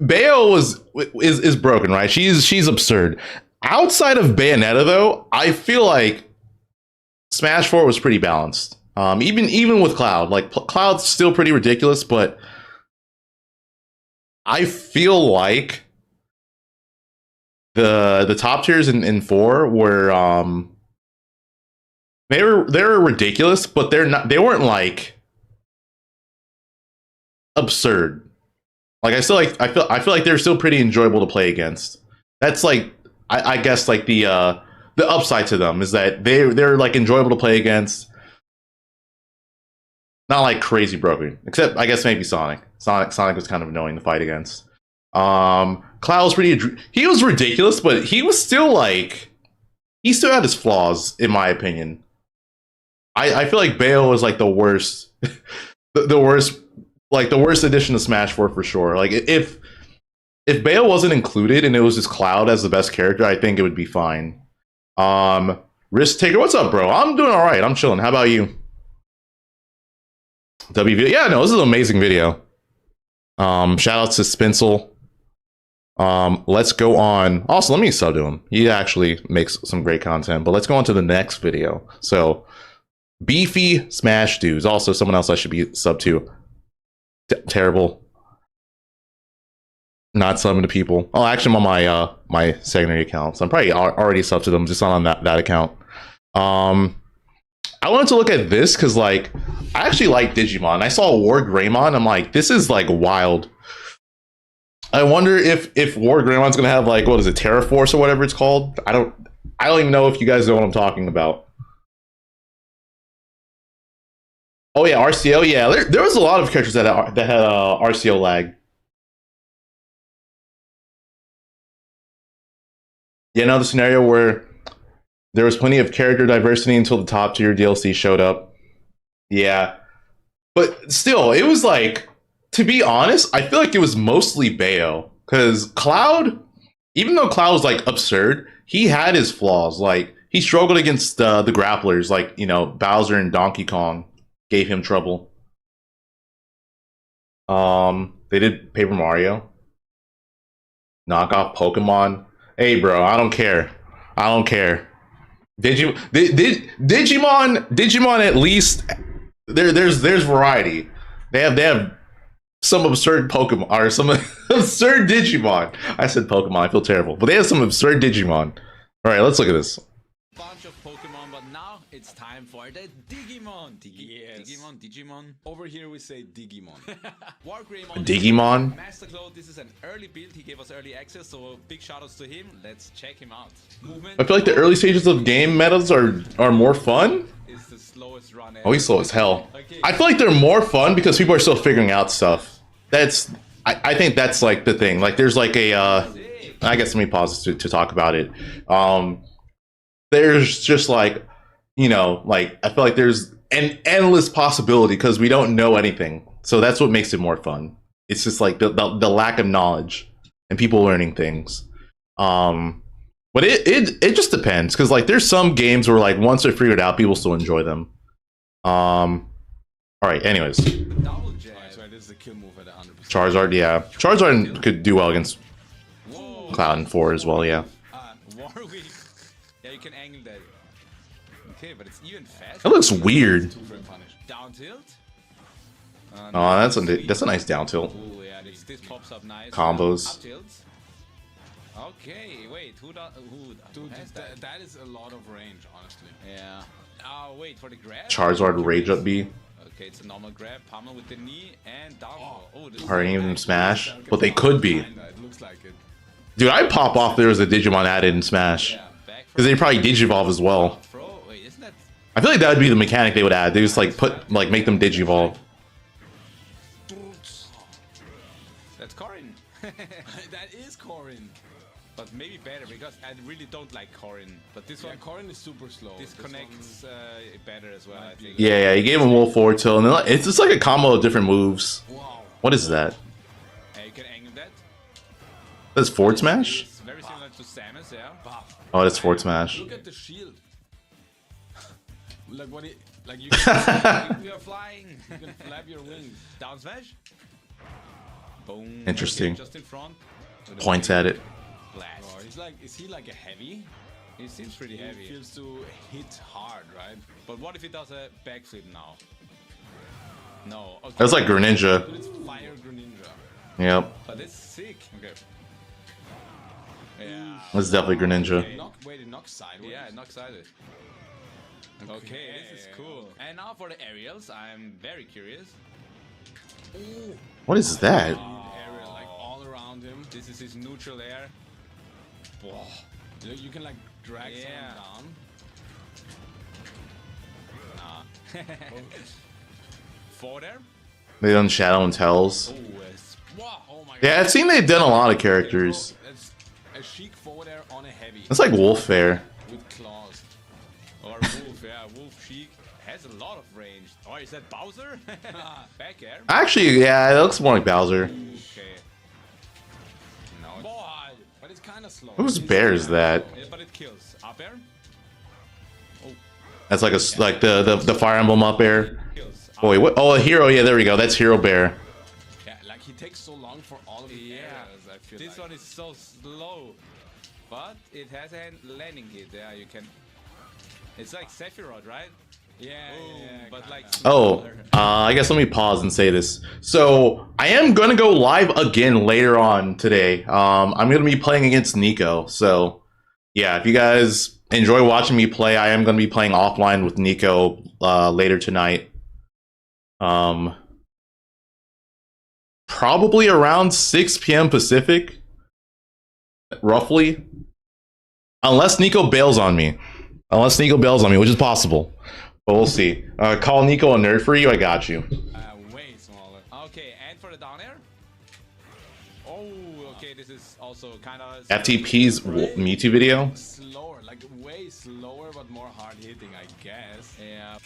Bayo is broken, right? She's absurd. Outside of Bayonetta, though, I feel like Smash 4 was pretty balanced. Even with Cloud, like Cloud's still pretty ridiculous, but I feel like the top tiers in 4 were they were ridiculous, but they weren't like absurd. Like I feel like they're still pretty enjoyable to play against. That's like I guess like the upside to them is that they're like enjoyable to play against. Not like crazy broken, except I guess maybe Sonic. Sonic was kind of annoying to fight against. Cloud was he was ridiculous, but he was still like he still had his flaws in my opinion. I feel like Bayo was like the worst, the worst addition to Smash 4 for sure. Like if Bayo wasn't included and it was just Cloud as the best character, I think it would be fine. Risk Taker, what's up, bro? I'm doing all right. I'm chilling. How about you? WV, yeah, no, this is an amazing video. Shout out to Spinsel. Let's go on. Also, let me sub to him. He actually makes some great content. But let's go on to the next video. So, Beefy Smash Dudes. Also, someone else I should be sub to. Terrible. Not subbing to people. Oh, actually, I'm on my secondary account, so I'm probably already subbed to them, just not on that account. I wanted to look at this because, like, I actually like Digimon. I saw War Greymon. I'm like, this is like wild. I wonder if War Greymon's gonna have like, what is it, Terra Force or whatever it's called. I don't even know if you guys know what I'm talking about. Oh yeah, RCO. Yeah, there was a lot of characters that had RCO lag. Yeah, another scenario where there was plenty of character diversity until the top tier DLC showed up. Yeah. But still, it was like, to be honest, I feel like it was mostly Bayo. Because Cloud, even though Cloud was like absurd, he had his flaws. Like, he struggled against the grapplers, like, you know, Bowser and Donkey Kong gave him trouble. They did Paper Mario. Knock off Pokemon. Hey, bro, I don't care. I don't care. Digimon at least there's variety. They have some absurd Pokemon or some absurd Digimon. I said Pokemon, I feel terrible. But they have some absurd Digimon. Alright, let's look at this. Bunch of Pokemon, but now it's time for the Digimon. Digimon. Over here we say Digimon. Wargreymon. Digimon? Masterclaw, this is an early build. He gave us early access, so big shoutouts to him. Let's check him out. Movement. I feel like the early stages of game metas are more fun. Is the slowest run Oh, he's slow as hell. Okay. I feel like they're more fun because people are still figuring out stuff. I think that's like the thing. Like there's like a I guess let me pause to talk about it. There's just like, you know, like I feel like there's an endless possibility because we don't know anything. So that's what makes it more fun. It's just like the lack of knowledge and people learning things. But it just depends because like there's some games where like once they're figured out, people still enjoy them. All right. Anyways, Double jab. Alright, so this is the kill move at 100%. Charizard. Yeah, Charizard could do well against Whoa. Cloud and 4 as well. Yeah, Warwick. Yeah, you can angle that. Okay, but it's even faster. that looks weird. Two-frame punish. Down tilt. Oh, that's a nice down tilt. Oh yeah, this pops up nice. Combos. Up tilt. Okay, wait, who Dude, has that? that is a lot of range, honestly. Yeah. Oh, wait, for the grab? Charizard Rage Up B. Okay, it's a normal grab. Pummel with the knee and down. Oh, this Are any of them Smash? But they could be. Kinda, it looks like it. Dude, I'd pop off if there was a Digimon added in Smash. Yeah, back Because they probably Digivolve as well. throw. Wait, isn't that... I feel like that would be the mechanic they would add. They just like make them Digivolve. That's Corin. That is Corin. But maybe better, because I really don't like Corin. But this Yeah, one Corin is super slow. this connects better as well, I think. Yeah, he gave him Wolf forward tilt, and then it's just like a combo of different moves. Wow. What is that? You can angle that. That's forward smash? It's very similar to Samus, yeah. Buff. Oh, that's forward smash. Look at the shield. Like what it, like you can, We are flying. you can flap your wings. Down smash. Boom. Interesting. Okay, just in front. Points at it. Blast. Oh, he's like, is he like a heavy? He seems pretty He heavy. feels to hit hard, right? But what if he does a backflip now? No. Okay. That's like Greninja. But it's Fire Greninja. Yep, But it's sick. Okay. Yeah. that's definitely Greninja. Wait, it knocks sideways. Yeah, not excited. Okay, this is cool. And now for the aerials, I'm very curious. What is that? Area like all around him. This is his neutral air. Whoa. You can like drag Yeah. someone Nah. Four there. They done Shadow and Tells. Oh, it's down. Wow. Oh my god. Yeah, I've seen they've done a lot of characters. That's a chic forward air on a heavy It's like Wolf Fair. with claws. or Wolf. Yeah, Wolf Chic has a lot of range. Oh, is that Bowser? Back air. Actually, yeah, it looks more like Bowser. Okay. No. Boy, but it's kind of slow. Whose bear is that? Yeah, but it kills. Up air. That's like the Fire Emblem up air. Kills. Oh wait, what? Oh, a hero. Yeah, there we go. That's Hero Bear. Yeah, like he takes so long for all of the Yeah. areas, I feel This like. one is so slow. But it has a landing hit. Yeah, you can. It's like Sephiroth, right? Yeah, yeah, But like. Oh, smaller. I guess let me pause and say this. So I am gonna go live again later on today. I'm gonna be playing against Nico. So yeah, if you guys enjoy watching me play, I am gonna be playing offline with Nico later tonight. Probably around 6 p.m. Pacific, roughly. Unless Nico bails on me. Which is possible. But we'll see. Call Nico a nerd for you. I got you. Way smaller. Okay, and for the down air. Oh, Okay, this is also kind of FTP's Mewtwo video. Slower, like way slower, but more hard hitting, I guess. Yeah.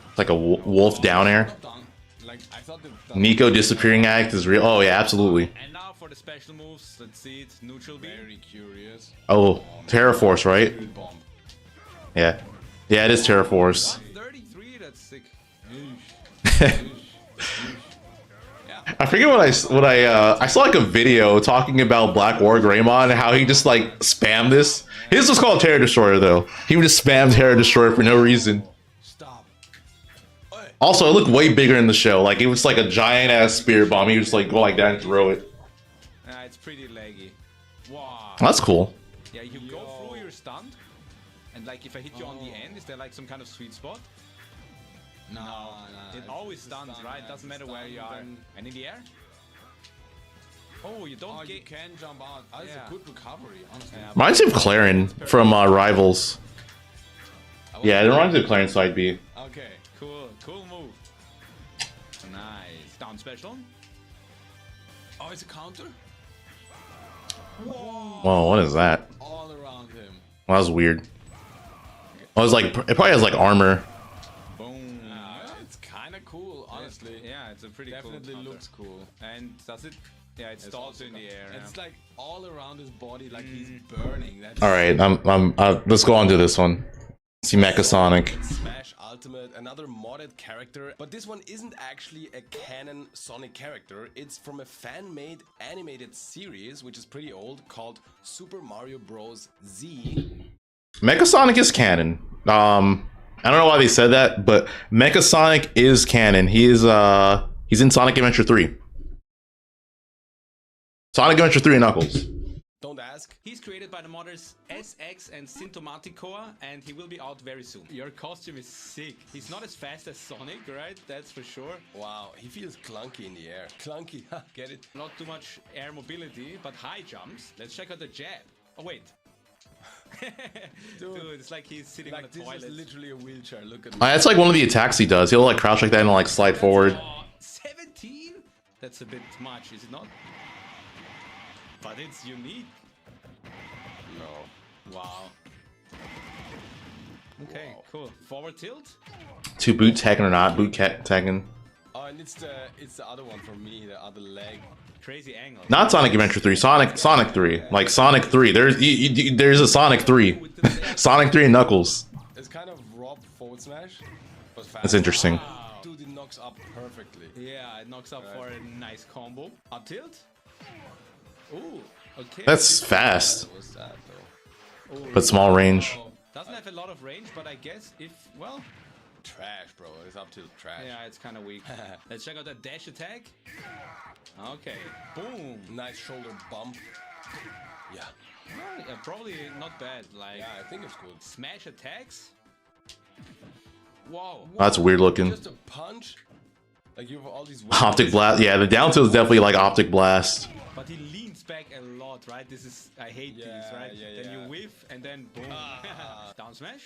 It's like a wolf down air. Done. Like I thought the Nico disappearing act is real. Oh yeah, absolutely. And now for the special moves. Let's see it. Neutral beam. very curious. Oh, Terra Force, right? Good bomb. Yeah. Yeah, it is Terra Force. 33. That's sick. I forget what I saw like a video talking about Black War Greymon and how he just like spammed this. His was called Terra Destroyer though. He would just spam Terra Destroyer for no reason. Stop. Also, it looked way bigger in the show. Like it was like a giant ass spear bomb. He would just like go like that and throw it. It's pretty laggy. Wow. That's cool. Yeah, you go through your stunt, and like if I hit you on the end, is there like some kind of sweet spot? No. It always stuns, right? Doesn't matter where you are. And in the air? Oh, you don't Oh, you get. can jump out. Oh, it's Yeah. a good recovery, honestly. Yeah. Reminds me of Clarin from Rivals. Yeah, it reminds me of Clarin Side B. Okay, cool move. Nice. Down special. Oh, it's a counter? Whoa, what is that? All around him. Well, that was weird. I was like, it probably has like armor. Boom. It's kind of cool, honestly. Yeah, it's a pretty Definitely cool counter. looks cool. And does it? Yeah, it stalls in the air. Yeah. It's like all around his body, like he's burning. That's All right, let's go on to this one. See Mecha Sonic. Smash Ultimate, another modded character, but this one isn't actually a canon Sonic character. It's from a fan-made animated series, which is pretty old, called Super Mario Bros. Z. Mecha Sonic is canon. I don't know why they said that, but Mecha Sonic is canon. He's in Sonic Adventure 3. Sonic Adventure 3 and Knuckles. Don't ask. He's created by the modders SX and Symptomaticore, and he will be out very soon. Your costume is sick. He's not as fast as Sonic, right? That's for sure. Wow, he feels clunky in the air. Clunky, ha, get it? Not too much air mobility, but high jumps. Let's check out the jab. Oh, wait. Dude, it's like he's sitting on like the this toilet. is literally a wheelchair. Look at me. That's like one of the attacks he does. He'll like crouch like that and like slide forward. Oh, 17? That's a bit much, is it not? But it's unique. No. Wow. Okay, cool. Forward tilt? To boot Tekken or not boot Tekken. Oh, and it's the other one for me, the other leg. Crazy angle. Not Sonic Adventure 3. Sonic 3. Like Sonic 3. There's a Sonic 3. Sonic 3 and Knuckles. It's kind of Rob forward smash, but fast. That's interesting. Dude, it knocks up perfectly. Yeah, it knocks up for a nice combo. Up tilt? Ooh, okay. That's fast, What was that though? but small range. Doesn't have a lot of range, but I guess if, well, Trash, bro. It's up to trash. yeah, it's kind of weak. Let's check out that dash attack. Okay, boom. Nice shoulder bump. Yeah. Well, yeah, probably not bad. Like, Yeah, I think it's good. smash attacks. Whoa. That's weird looking. Just a punch. Like you have all these. Optic blast. Yeah, the down tilt is definitely like optic blast. But he leans back a lot, right? This is, I hate these, right? yeah, Then yeah. you whiff and then boom. Down smash.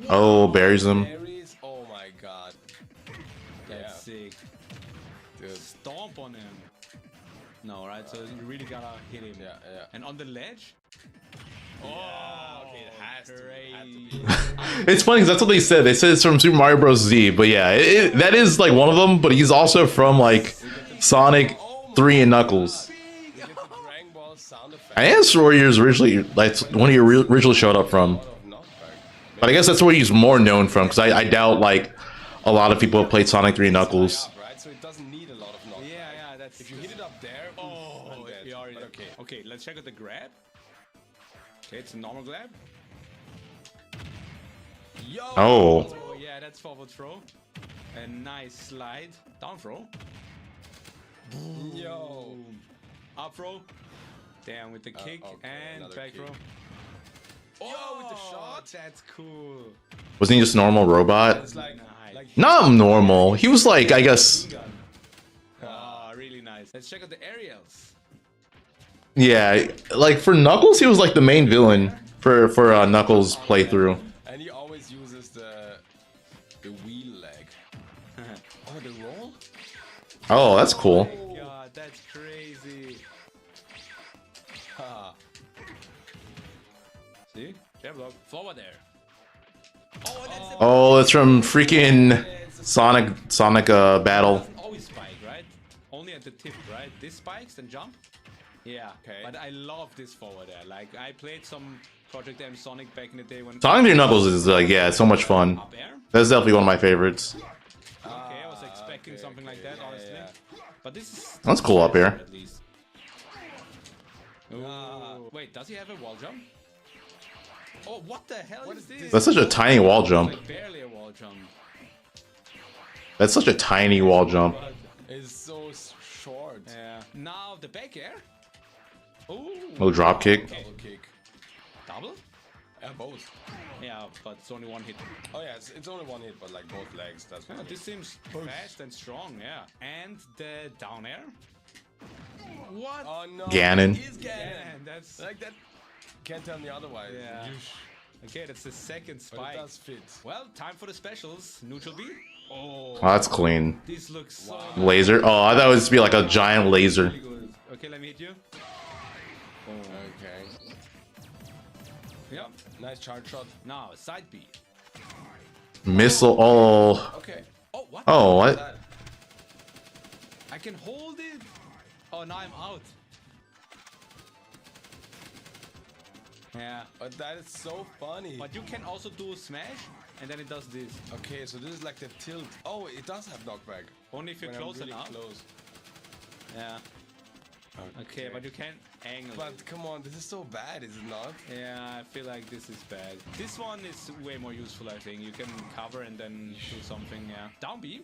Oh, buries him. Berries. Oh my god. That's sick. Dude. Stomp on him. No, right? So you really gotta hit him. Yeah, yeah. And on the ledge. Oh, okay, it has to be, it had crazy. to be. It's funny 'cause that's what they said. They said it's from Super Mario Bros. Z, but yeah, that is like one of them. But he's also from like Sonic 3 and Knuckles. You get the Dragon Ball sound effect. I guess where he was originally like when he originally showed up from. Out of knockback. But I guess that's where he's more known from because I doubt like a lot of people have played Sonic 3 and Knuckles. Up, right? So it doesn't need a lot of knockback. Yeah, that's. If you hit it up there, Oh, I'm dead. he already. But okay. Okay, let's check out the grab. Okay, it's a normal grab. Yo. Oh, Oh yeah, that's forward throw. A nice slide. Down throw. Yo. Up throw. Damn, with the kick okay, and another back kick. throw. Oh, with the shot. That's cool. wasn't he just a normal robot? It's like, Nice. Not normal. He was like, I guess, Oh, really nice. Let's check out the aerials. yeah, like for Knuckles, he was like the main villain for Knuckles playthrough. and he always uses the wheel leg. Oh, the roll? Oh, that's cool. God, that's crazy. See? Jab block. Forward there. Oh, that's Oh, it's from freaking Sonic Battle. doesn't always spike, right? Only at the tip, right? This spikes, then jump. Yeah, Okay. But I love this forward air. Like, I played some Project M Sonic back in the day when... Sonic 3 Knuckles is yeah, so much fun. Up air? That's definitely one of my favorites. Okay, I was expecting something like that, honestly. yeah. But this is... That's cool up here. At least. Ooh. Wait, does he have a wall jump? Oh, what the hell is this? That's such a tiny wall jump. Like barely a wall jump. That's such a tiny wall jump. It's so short. Yeah. Now the back air. Ooh. No drop kick. Double kick. Double? Yeah, both. Yeah, but it's only one hit. Oh yeah, it's only one hit, but like both legs. That's Oh, what this seems fast and strong, yeah. And the down air. What? Oh no. Ganon. He's Ganon. Yeah, that's... Like that. Can't tell me otherwise. Yeah. Yush. Okay, that's the second But spike. it does fit. Well, time for the specials. Neutral B. Oh, Oh, that's clean. this looks so Laser. Oh, I thought it was to be like a giant laser. really good. Okay, let me hit you. Okay. Yeah. Nice charge shot. Now, side B. Missile. Oh. Okay. Oh, what? Oh, what? That. I can hold it. Oh, now I'm out. Yeah. But that is so funny. But you can also do smash, and then it does this. Okay, so this is like the tilt. Oh, it does have knockback. Only if you're When I'm close really enough. close. Yeah. Okay, but you can't angle But it. come on, this is so bad, is it not? Yeah, I feel like this is bad. This one is way more useful, I think. You can cover and then do something, yeah. Down B.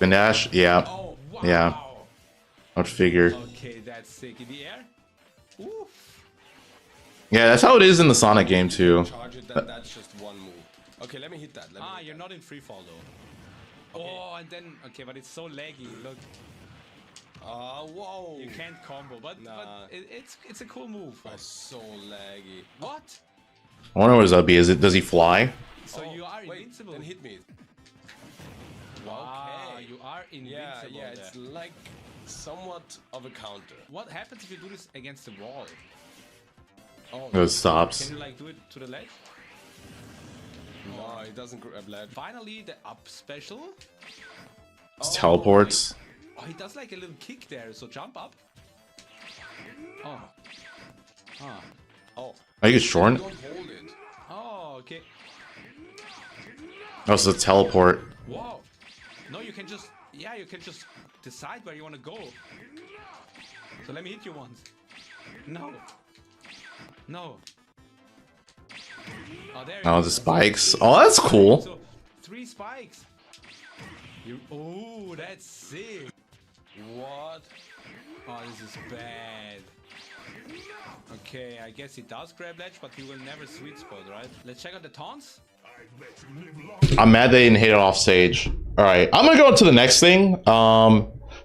Findash. Yeah. Oh, wow. Yeah. I'd figure. Okay, that's sick. In the air? Oof. Yeah, that's how it is in the Sonic game too. Charge it, then that's just one move. Okay, let me hit that. Let me hit You're that. not in free fall though. Oh, and then... Okay, but it's so laggy. Look, Whoa. you can't combo, but, Nah. it's a cool move. That's so laggy. What? I wonder what his up B is. Does he fly? So you are Wait, invincible. then hit me. Wow, Okay. you are invincible. Yeah, it's there. like somewhat of a counter. What happens if you do this against the wall? It stops. Can you like do it to the ledge? No, it doesn't grab ledge. Finally, the up special. It teleports. Oh, he does like a little kick there, so jump up. Oh. Ah. Oh, I get shorn. don't hold it. Oh, okay. Oh, so it's teleport. Wow. No, you can just... Yeah, you can just decide where you want to go. So let me hit you once. No. No. Oh, there you Oh, go. the spikes. Oh, that's cool. So, 3 spikes. You... Oh, that's sick. What? Oh, this is bad. Okay, I guess he does grab ledge, but he will never sweet spot, right? Let's check out the taunts. I'm mad they didn't hit it off stage. All right, I'm gonna go on to the next thing.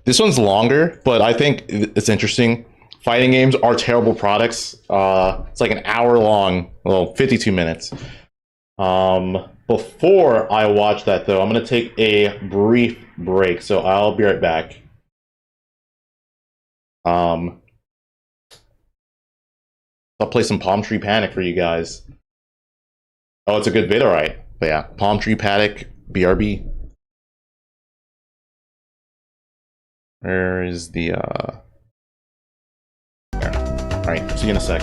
This one's longer, but I think it's interesting. Fighting games are terrible products. It's like an hour long, well, 52 minutes. Before I watch that though, I'm gonna take a brief break, so I'll be right back. I'll play some Palm Tree Panic for you guys. Oh, it's a good vid, alright. But yeah, Palm Tree Panic, BRB. Where is the, there. Alright, see you in a sec.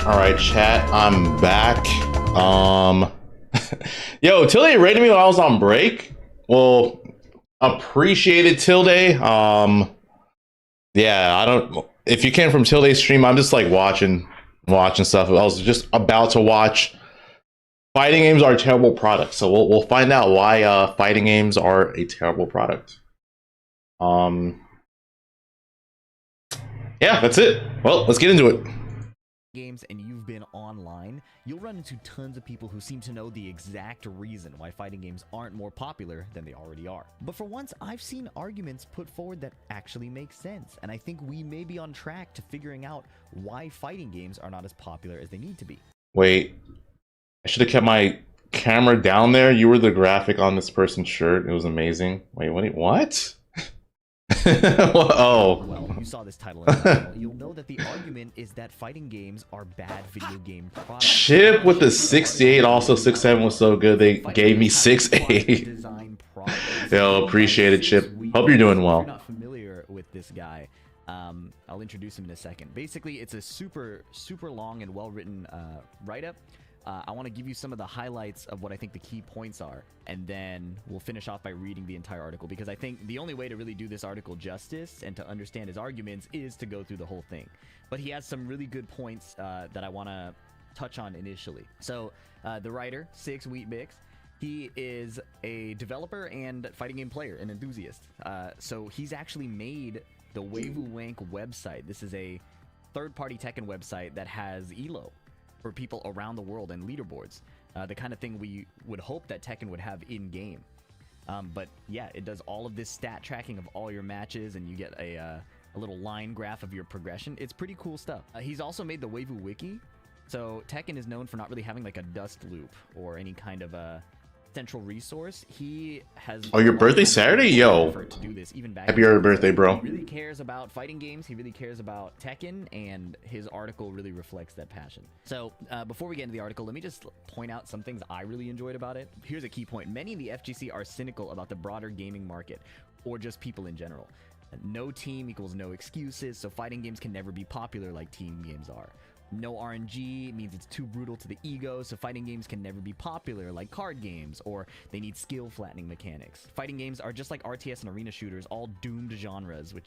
All right, chat, I'm back. Yo, Tilde rated me while I was on break. Well, appreciated Tilde. Yeah, I don't. If you came from Tilde's stream, I'm just like watching stuff. I was just about to watch. Fighting games are a terrible product, so we'll find out why fighting games are a terrible product. Yeah, that's it. Well, let's get into it. Games and you've been online, you'll run into tons of people who seem to know the exact reason why fighting games aren't more popular than they already are. But for once, I've seen arguments put forward that actually make sense, and I think we may be on track to figuring out why fighting games are not as popular as they need to be. Wait, I should have kept my camera down there. You were the graphic on this person's shirt. It was amazing. Wait, what? Oh. Well, you saw this title in the title. You'll know that the argument is that fighting games are bad video game products. Chip with the 68, also 6'7" was so good. They gave me 6'8". Yo, appreciate it, Chip. Hope you're doing well. If you're not familiar with this guy, I'll introduce him in a second. Basically, it's a super long and well-written write-up. I want to give you some of the highlights of what I think the key points are, and then we'll finish off by reading the entire article, because I think the only way to really do this article justice and to understand his arguments is to go through the whole thing. But he has some really good points that I want to touch on initially. So the writer, Six Wheatbix, he is a developer and fighting game player, an enthusiast. So he's actually made the Weiwu Wank website. This is a third-party Tekken website that has ELO for people around the world and leaderboards, the kind of thing we would hope that Tekken would have in-game. But yeah, it does all of this stat tracking of all your matches, and you get a little line graph of your progression. It's pretty cool stuff. He's also made the Weiwu Wiki. So Tekken is known for not really having like a dust loop or any kind of a central resource. He has your birthday Saturday? Yo, to do this, even back happy early birthday, bro. He really cares about fighting games. He really cares about Tekken, and his article really reflects that passion. So before we get into the article, let me just point out some things I really enjoyed about it. Here's a key point. Many in the FGC are cynical about the broader gaming market, or just people in general. No team equals no excuses, so fighting games can never be popular like team games are. No RNG means it's too brutal to the ego, so fighting games can never be popular like card games, or they need skill flattening mechanics. Fighting games are just like RTS and arena shooters, all doomed genres, which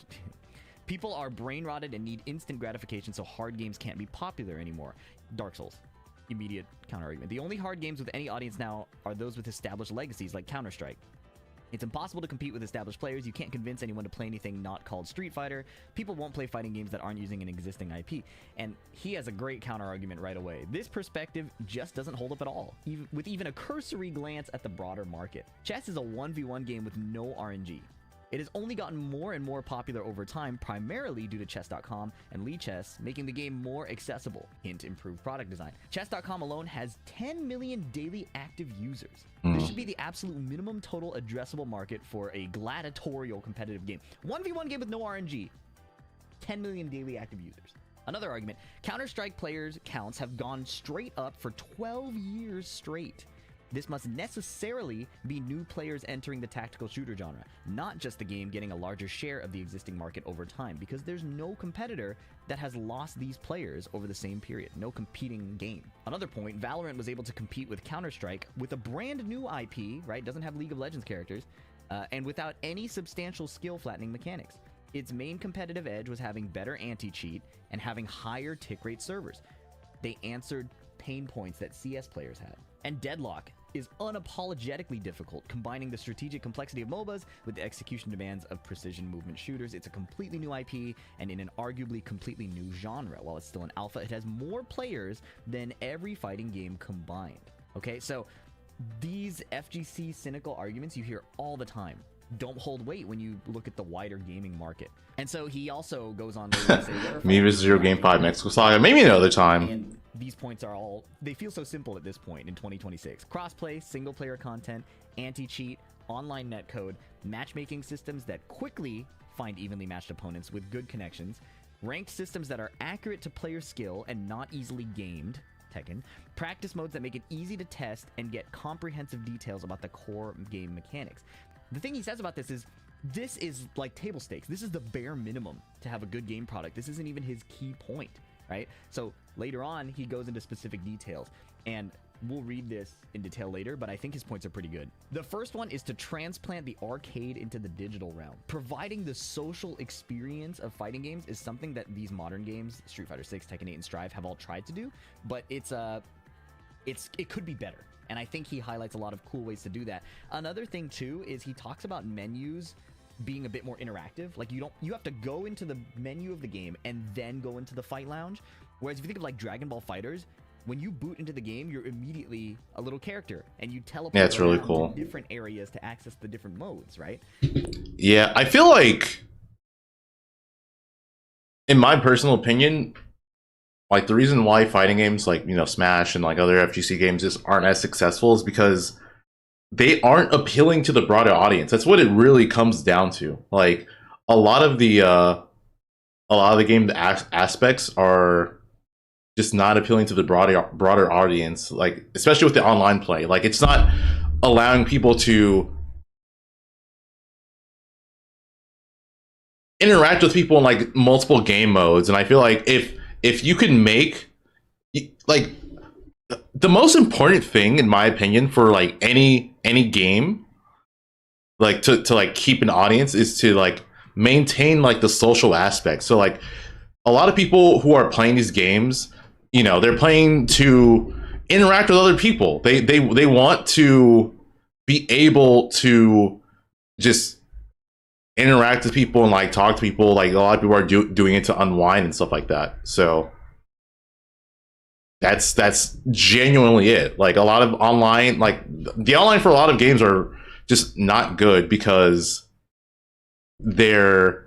people are brain rotted and need instant gratification, so hard games can't be popular anymore. Dark Souls. Immediate counter argument. The only hard games with any audience now are those with established legacies like Counter-Strike. It's impossible to compete with established players. You can't convince anyone to play anything not called Street Fighter. People won't play fighting games that aren't using an existing IP. And he has a great counter-argument right away. This perspective just doesn't hold up at all, with even a cursory glance at the broader market. Chess is a 1v1 game with no RNG. It has only gotten more and more popular over time, primarily due to Chess.com and Lichess making the game more accessible. Hint, improved product design. Chess.com alone has 10 million daily active users. This should be the absolute minimum total addressable market for a gladiatorial competitive game. 1v1 game with no RNG. 10 million daily active users. Another argument, Counter-Strike players counts have gone straight up for 12 years straight. This must necessarily be new players entering the tactical shooter genre, not just the game getting a larger share of the existing market over time, because there's no competitor that has lost these players over the same period. No competing game. Another point, Valorant was able to compete with Counter-Strike with a brand new IP, right? Doesn't have League of Legends characters, and without any substantial skill flattening mechanics. Its main competitive edge was having better anti-cheat and having higher tick rate servers. They answered pain points that CS players had. And Deadlock is unapologetically difficult, combining the strategic complexity of MOBAs with the execution demands of precision movement shooters. It's a completely new IP, and in an arguably completely new genre. While it's still an alpha, it has more players than every fighting game combined. Okay, so these FGC cynical arguments you hear all the time don't hold weight when you look at the wider gaming market. And so he also goes on to say, me versus Zero Game 5 Mexico Saga, maybe another time. And these points are all, they feel so simple at this point in 2026. Crossplay, single player content, anti-cheat, online netcode, matchmaking systems that quickly find evenly matched opponents with good connections, ranked systems that are accurate to player skill and not easily gamed, Tekken, practice modes that make it easy to test and get comprehensive details about the core game mechanics. The thing he says about this is like table stakes. This is the bare minimum to have a good game product. This isn't even his key point. right? So later on, he goes into specific details, and we'll read this in detail later, but I think his points are pretty good. The first one is to transplant the arcade into the digital realm. Providing the social experience of fighting games is something that these modern games, Street Fighter 6, Tekken 8, and Strive, have all tried to do, but it could be better. And I think he highlights a lot of cool ways to do that. Another thing too is he talks about menus being a bit more interactive. Like you have to go into the menu of the game and then go into the fight lounge. Whereas if you think of like Dragon Ball Fighters, when you boot into the game, you're immediately a little character and you teleport Yeah, it's really around cool. to different areas to access the different modes, right? Yeah, I feel like, in my personal opinion, like the reason why fighting games like, you know, Smash and like other FGC games just aren't as successful is because they aren't appealing to the broader audience. That's what it really comes down to. Like a lot of the game aspects are just not appealing to the broader audience, like especially with the online play. Like it's not allowing people to interact with people in like multiple game modes. And I feel like if you can make, like, the most important thing in my opinion for like any game, like to like keep an audience, is to like maintain like the social aspect. So like a lot of people who are playing these games, you know, they're playing to interact with other people. They want to be able to just interact with people and like talk to people. Like a lot of people are doing it to unwind and stuff like that. So that's genuinely it. Like a lot of online, like the online for a lot of games are just not good because the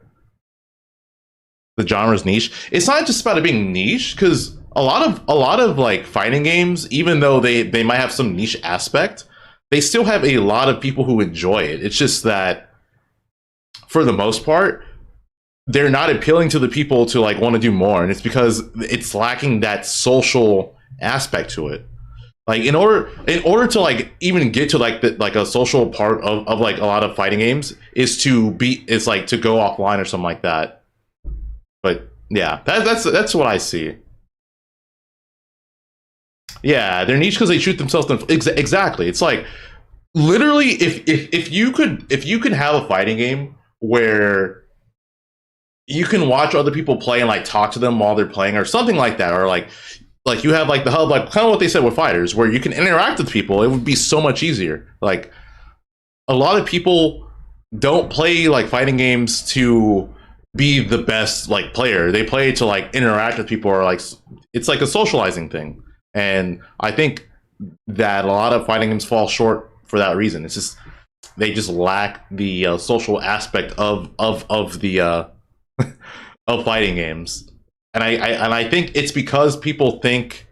genre's niche. It's not just about it being niche, because a lot of like fighting games, even though they might have some niche aspect, they still have a lot of people who enjoy it. It's just that for the most part, they're not appealing to the people to like want to do more, and it's because it's lacking that social aspect to it. Like in order to like even get to like like a social part of like a lot of fighting games is like to go offline or something like that. But yeah, that's what I see. Yeah, they're niche because they shoot themselves in exactly. It's like literally if you could have a fighting game where you can watch other people play and like talk to them while they're playing or something like that, or like you have like the hub, like kind of what they said with fighters, where you can interact with people, it would be so much easier. Like a lot of people don't play like fighting games to be the best like player. They play to like interact with people, or like it's like a socializing thing. And I think that a lot of fighting games fall short for that reason. It's just they just lack the social aspect of the of fighting games. And I think it's because people think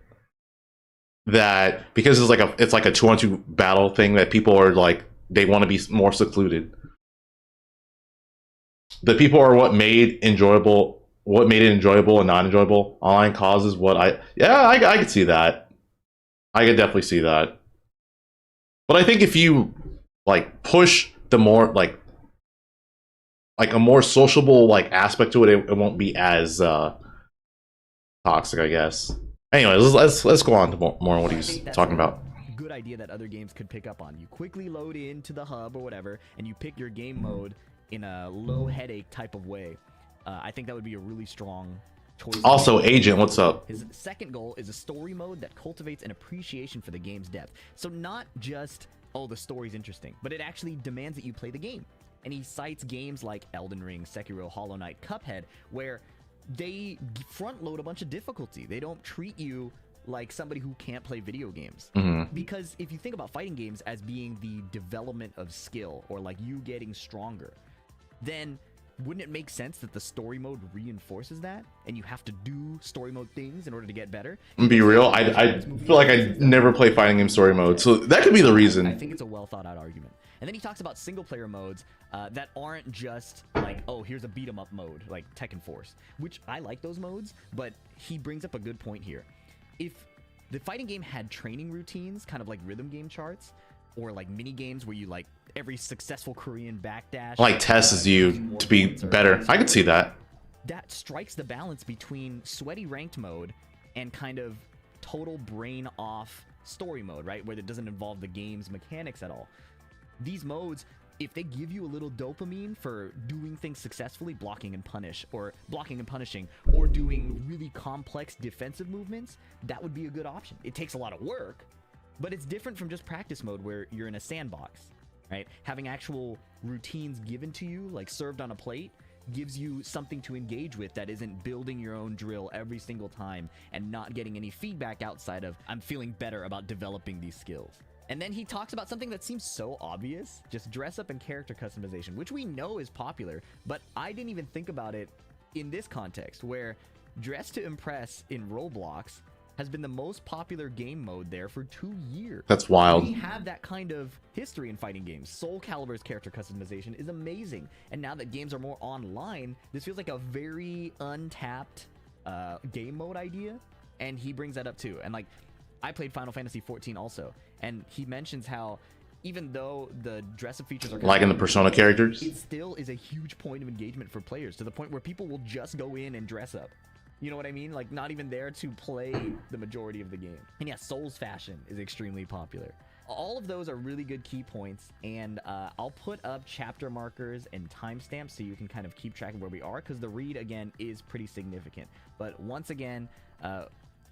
that because it's like a 2-on-2 battle thing, that people are like, they want to be more secluded. The people are what made it enjoyable and not enjoyable. Online causes I could see that. I could definitely see that. But I think if you like push the more like a more sociable like aspect to it, it won't be as toxic, I guess. Anyways, let's go on to more on what he's talking about. Good idea that other games could pick up on. You quickly load into the hub or whatever, and you pick your game mode in a low headache type of way. I think that would be a really strong choice. Also, Agent, what's up? His second goal is a story mode that cultivates an appreciation for the game's depth. So not just, oh, the story's interesting, but it actually demands that you play the game. And he cites games like Elden Ring, Sekiro, Hollow Knight, Cuphead, where they front load a bunch of difficulty. They don't treat you like somebody who can't play video games. Mm-hmm. Because if you think about fighting games as being the development of skill, or like you getting stronger, then wouldn't it make sense that the story mode reinforces that, and you have to do story mode things in order to get better? Be real, I feel like I never play fighting game story mode, so that could be the reason. I think it's a well thought out argument. And then he talks about single player modes that aren't just like, oh, here's a beat 'em up mode like Tekken Force, which I like those modes, but he brings up a good point here. If the fighting game had training routines, kind of like rhythm game charts, or like mini games where you like every successful Korean backdash Like tests you to be better. I could see that. that strikes the balance between sweaty ranked mode and kind of total brain off story mode, right? Where it doesn't involve the game's mechanics at all. These modes, if they give you a little dopamine for doing things successfully, blocking and punishing, or doing really complex defensive movements, that would be a good option. It takes a lot of work, but it's different from just practice mode where you're in a sandbox, right? Having actual routines given to you, like served on a plate, gives you something to engage with that isn't building your own drill every single time and not getting any feedback outside of, I'm feeling better about developing these skills. And then he talks about something that seems so obvious, just dress up and character customization, which we know is popular, but I didn't even think about it in this context, where dress to impress in Roblox has been the most popular game mode there for 2 years. That's wild. We have that kind of history in fighting games. Soul Calibur's character customization is amazing. And now that games are more online, this feels like a very untapped game mode idea. And he brings that up too. And like, I played Final Fantasy XIV also. And he mentions how even though the dress-up features are like in the Persona characters, it still is a huge point of engagement for players, to the point where people will just go in and dress up. You know what I mean? Like, not even there to play the majority of the game. And yeah, Souls fashion is extremely popular. All of those are really good key points, and I'll put up chapter markers and timestamps so you can kind of keep track of where we are, because the read, again, is pretty significant. But once again,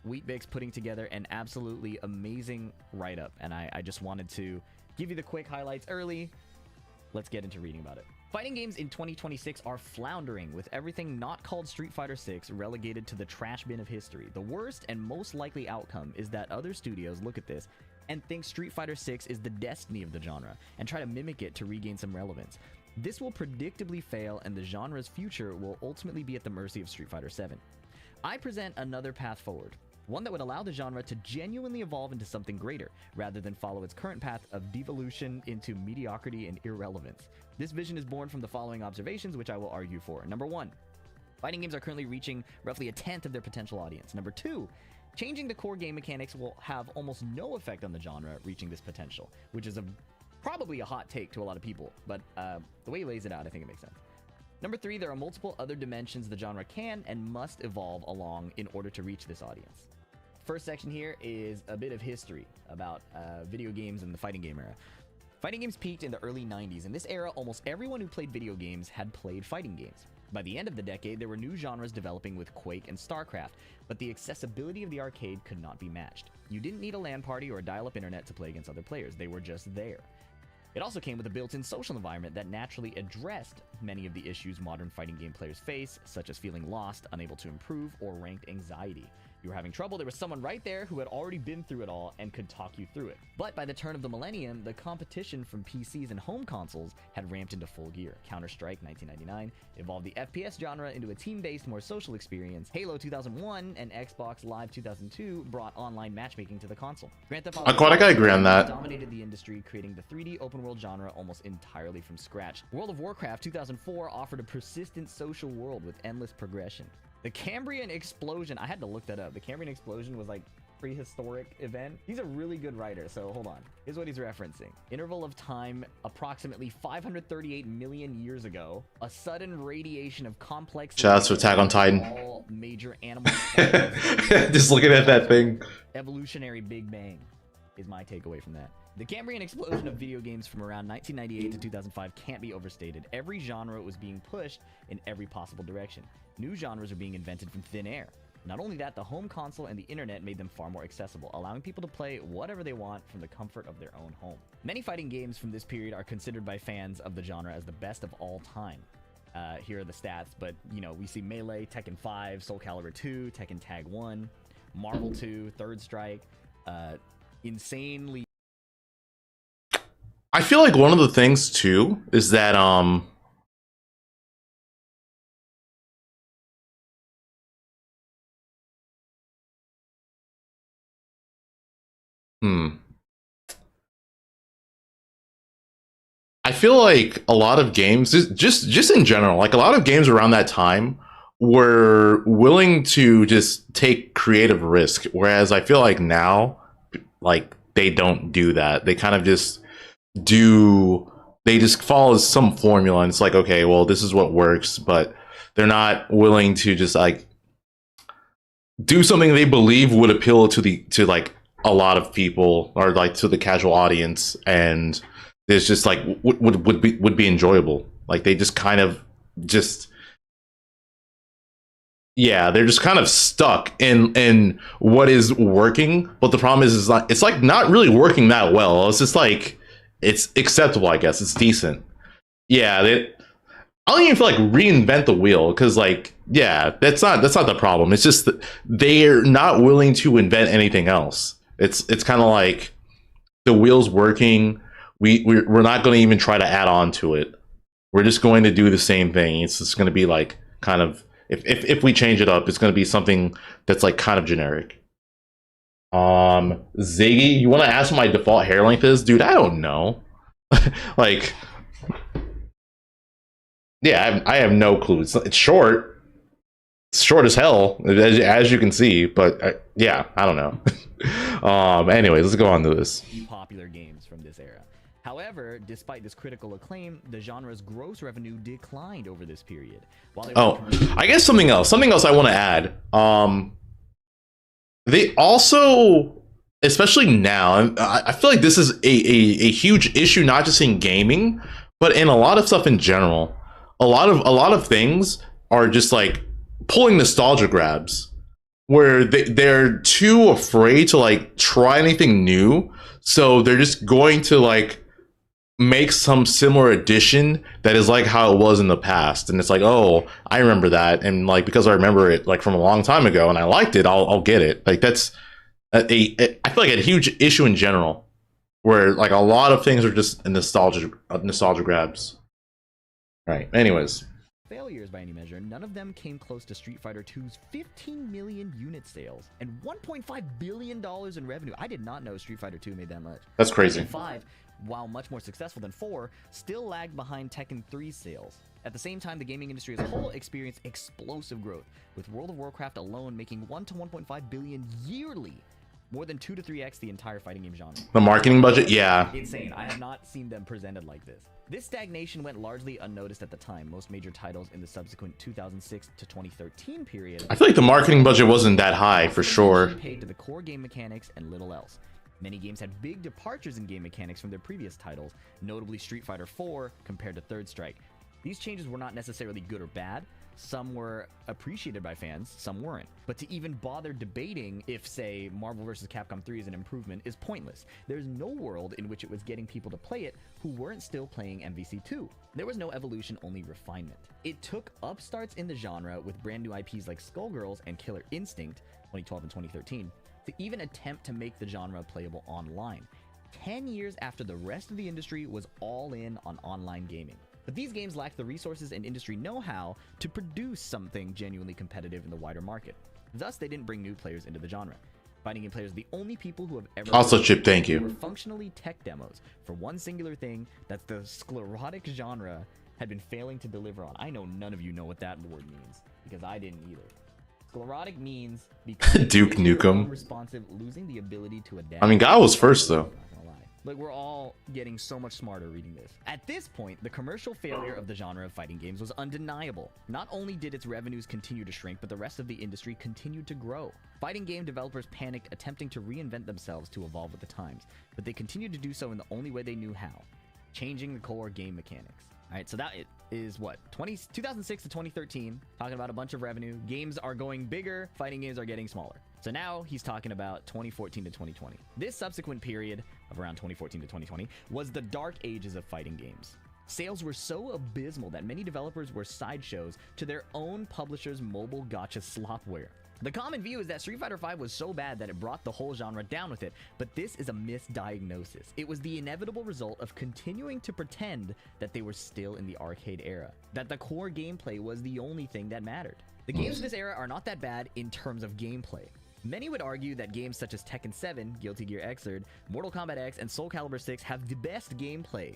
Wheatbix putting together an absolutely amazing write-up, and I just wanted to give you the quick highlights early. Let's get into reading about it. Fighting games in 2026 are floundering, with everything not called Street Fighter 6 relegated to the trash bin of history. The worst and most likely outcome is that other studios look at this and think Street Fighter 6 is the destiny of the genre, and try to mimic it to regain some relevance. This will predictably fail, and the genre's future will ultimately be at the mercy of Street Fighter 7. I present another path forward, one that would allow the genre to genuinely evolve into something greater, rather than follow its current path of devolution into mediocrity and irrelevance. This vision is born from the following observations, which I will argue for. Number 1, fighting games are currently reaching roughly a tenth of their potential audience. Number 2, changing the core game mechanics will have almost no effect on the genre reaching this potential, which is probably a hot take to a lot of people, but the way he lays it out, I think it makes sense. Number 3, there are multiple other dimensions the genre can and must evolve along in order to reach this audience. First section here is a bit of history about video games and the fighting game era. Fighting games peaked in the early 90s. In this era, almost everyone who played video games had played fighting games. By the end of the decade, there were new genres developing with Quake and StarCraft, but the accessibility of the arcade could not be matched. You didn't need a LAN party or a dial-up internet to play against other players. They were just there. It also came with a built-in social environment that naturally addressed many of the issues modern fighting game players face, such as feeling lost, unable to improve, or ranked anxiety. You were having trouble, there was someone right there who had already been through it all and could talk you through it. But by the turn of the millennium, the competition from PCs and home consoles had ramped into full gear. Counter-Strike 1999 evolved the FPS genre into a team-based, more social experience. Halo 2001 and Xbox Live 2002 brought online matchmaking to the console. Grand Theft Auto I agree on that. dominated the industry, creating the 3D open-world genre almost entirely from scratch. World of Warcraft 2004 offered a persistent social world with endless progression. The Cambrian Explosion, I had to look that up. The Cambrian Explosion was like prehistoric event. He's a really good writer, so hold on. Here's what he's referencing. Interval of time, approximately 538 million years ago, a sudden radiation of complex... Shout out to Attack on Titan. All major animal... Just looking at that thing. Evolutionary Big Bang is my takeaway from that. The Cambrian explosion of video games from around 1998 to 2005 can't be overstated. Every genre was being pushed in every possible direction. New genres are being invented from thin air. Not only that, the home console and the internet made them far more accessible, allowing people to play whatever they want from the comfort of their own home. Many fighting games from this period are considered by fans of the genre as the best of all time. Here are the stats, but you know, we see Melee, Tekken 5, Soul Calibur 2, Tekken Tag 1, Marvel 2, Third Strike, insanely... I feel like one of the things too is that I feel like a lot of games, just in general, like a lot of games around that time were willing to just take creative risk, whereas I feel like now, like, they don't do that. They kind of just they just follow some formula, and it's like, okay, well, this is what works, but they're not willing to just like do something they believe would appeal to like a lot of people or like to the casual audience, and it's just like would be enjoyable. Like they just kind of just yeah, they're just kind of stuck in what is working, but the problem is like it's like not really working that well. It's just like it's acceptable, I guess. It's decent. Yeah, I don't even feel like reinvent the wheel because like yeah, that's not the problem. It's just that they're not willing to invent anything else. It's kind of like the wheel's working. We're not going to even try to add on to it. We're just going to do the same thing. It's just going to be like kind of if we change it up, it's going to be something that's like kind of generic. Ziggy, you want to ask what my default hair length is? Dude, I don't know. Like, yeah, I have no clue. It's short. It's short as hell, as you can see. But yeah, I don't know. Anyways, let's go on to this. Popular games from this era. However, despite this critical acclaim, the genre's gross revenue declined over this period. While I guess something else I want to add. They also, especially now, I feel like this is a huge issue, not just in gaming, but in a lot of stuff in general. A lot of things are just like pulling nostalgia grabs, where they're too afraid to like try anything new, so they're just going to like make some similar edition that is like how it was in the past, and it's like, oh, I remember that, and like because I remember it like from a long time ago and I liked it, I'll get it. Like that's I feel like a huge issue in general, where like a lot of things are just nostalgia grabs. Right. Anyways. Failures by any measure, none of them came close to Street Fighter 2's 15 million unit sales and $1.5 billion in revenue. I did not know Street Fighter 2 made that much. That's crazy. Tekken 5, while much more successful than 4, still lagged behind Tekken 3's sales. At the same time, the gaming industry as a whole experienced explosive growth, with World of Warcraft alone making 1 to 1.5 billion yearly, more than 2 to 3x the entire fighting game genre. The marketing budget, yeah. Insane. I have not seen them presented like this. This stagnation went largely unnoticed at the time. Most major titles in the subsequent 2006 to 2013 period, I feel like the marketing budget wasn't that high for sure. Paid to the core game mechanics and little else. Many games had big departures in game mechanics from their previous titles, notably Street Fighter 4 compared to Third Strike. These changes were not necessarily good or bad. Some were appreciated by fans, some weren't. But to even bother debating if, say, Marvel vs. Capcom 3 is an improvement is pointless. There's no world in which it was getting people to play it who weren't still playing MVC2. There was no evolution, only refinement. It took upstarts in the genre with brand new IPs like Skullgirls and Killer Instinct, 2012 and 2013, to even attempt to make the genre playable online. 10 years after the rest of the industry was all in on online gaming. But these games lacked the resources and industry know-how to produce something genuinely competitive in the wider market. Thus, they didn't bring new players into the genre. Fighting game players are the only people who have ever... Also, Chip, thank you. ...were functionally tech demos for one singular thing that the sclerotic genre had been failing to deliver on. I know none of you know what that word means, because I didn't either. Sclerotic means Duke Nukem. Unresponsive, losing the ability to adapt. I mean, Guy was first though. Like, we're all getting so much smarter reading this. At this point, the commercial failure of the genre of fighting games was undeniable. Not only did its revenues continue to shrink, but the rest of the industry continued to grow. Fighting game developers panicked, attempting to reinvent themselves to evolve with the times, but they continued to do so in the only way they knew how, changing the core game mechanics. Alright, so that is what? 2006 to 2013, talking about a bunch of revenue. Games are going bigger, fighting games are getting smaller. So now he's talking about 2014 to 2020. This subsequent period of around 2014 to 2020 was the dark ages of fighting games. Sales were so abysmal that many developers were sideshows to their own publisher's mobile gacha slopware. The common view is that Street Fighter V was so bad that it brought the whole genre down with it, but this is a misdiagnosis. It was the inevitable result of continuing to pretend that they were still in the arcade era, that the core gameplay was the only thing that mattered. The games of this era are not that bad in terms of gameplay. Many would argue that games such as Tekken 7, Guilty Gear Xrd, Mortal Kombat X, and Soul Calibur 6 have the best gameplay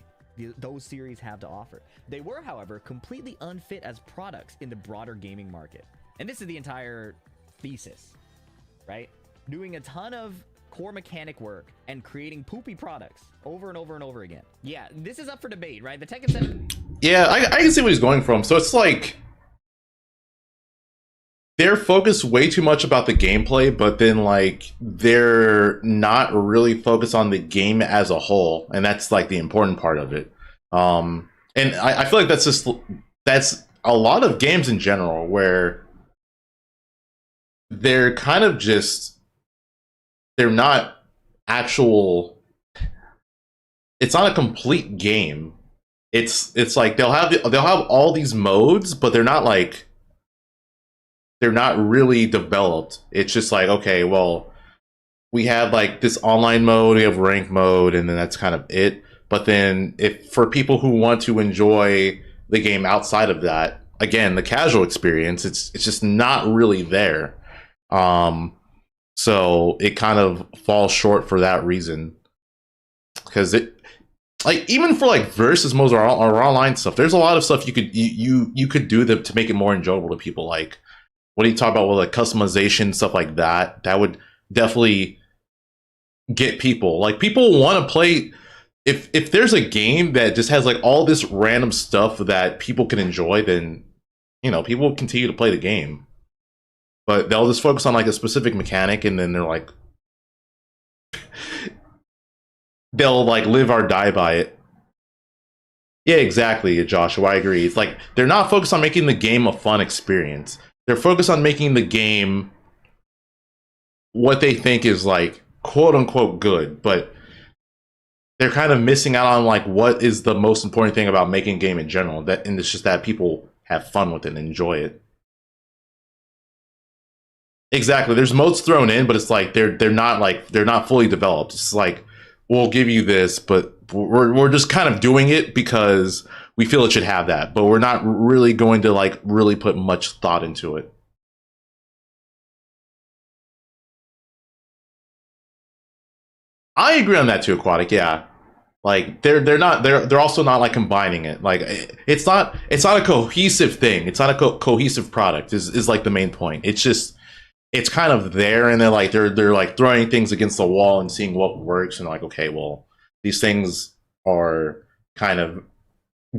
those series have to offer. They were, however, completely unfit as products in the broader gaming market. And this is the entire thesis, right? Doing a ton of core mechanic work and creating poopy products over and over and over again. Yeah, this is up for debate, right? The Tekken 7... Yeah, I can see what he's going from. So it's like... they're focused way too much about the gameplay, but then like they're not really focused on the game as a whole, and that's like the important part of it. And I feel like that's a lot of games in general where they're kind of just they're not actual. It's not a complete game. It's like they'll have all these modes, but they're not really developed. It's just like, okay, well, we have like this online mode, we have rank mode, and then that's kind of it. But then if for people who want to enjoy the game outside of that, again, the casual experience, it's just not really there. So it kind of falls short for that reason. Because it, like, even for like versus modes or online stuff, there's a lot of stuff you could do to make it more enjoyable to people. Like, what do you talk about with like customization, stuff like that? That would definitely get people. Like, people want to play. If there's a game that just has like all this random stuff that people can enjoy, then people will continue to play the game. But they'll just focus on like a specific mechanic, and then they're like, they'll like live or die by it. Yeah, exactly, Joshua. I agree. It's like they're not focused on making the game a fun experience. They're focused on making the game what they think is like quote unquote good, but they're kind of missing out on like what is the most important thing about making a game in general. And it's just that people have fun with it and enjoy it. Exactly. There's modes thrown in, but it's like they're not fully developed. It's like, we'll give you this, but we're just kind of doing it because we feel it should have that, but we're not really going to like really put much thought into it. I agree on that too, Aquatic. Yeah, like they're also not like combining it. Like, it's not a cohesive thing. It's not a cohesive product. Is like the main point. It's kind of there, and then like they're like throwing things against the wall and seeing what works, and like, okay, well, these things are kind of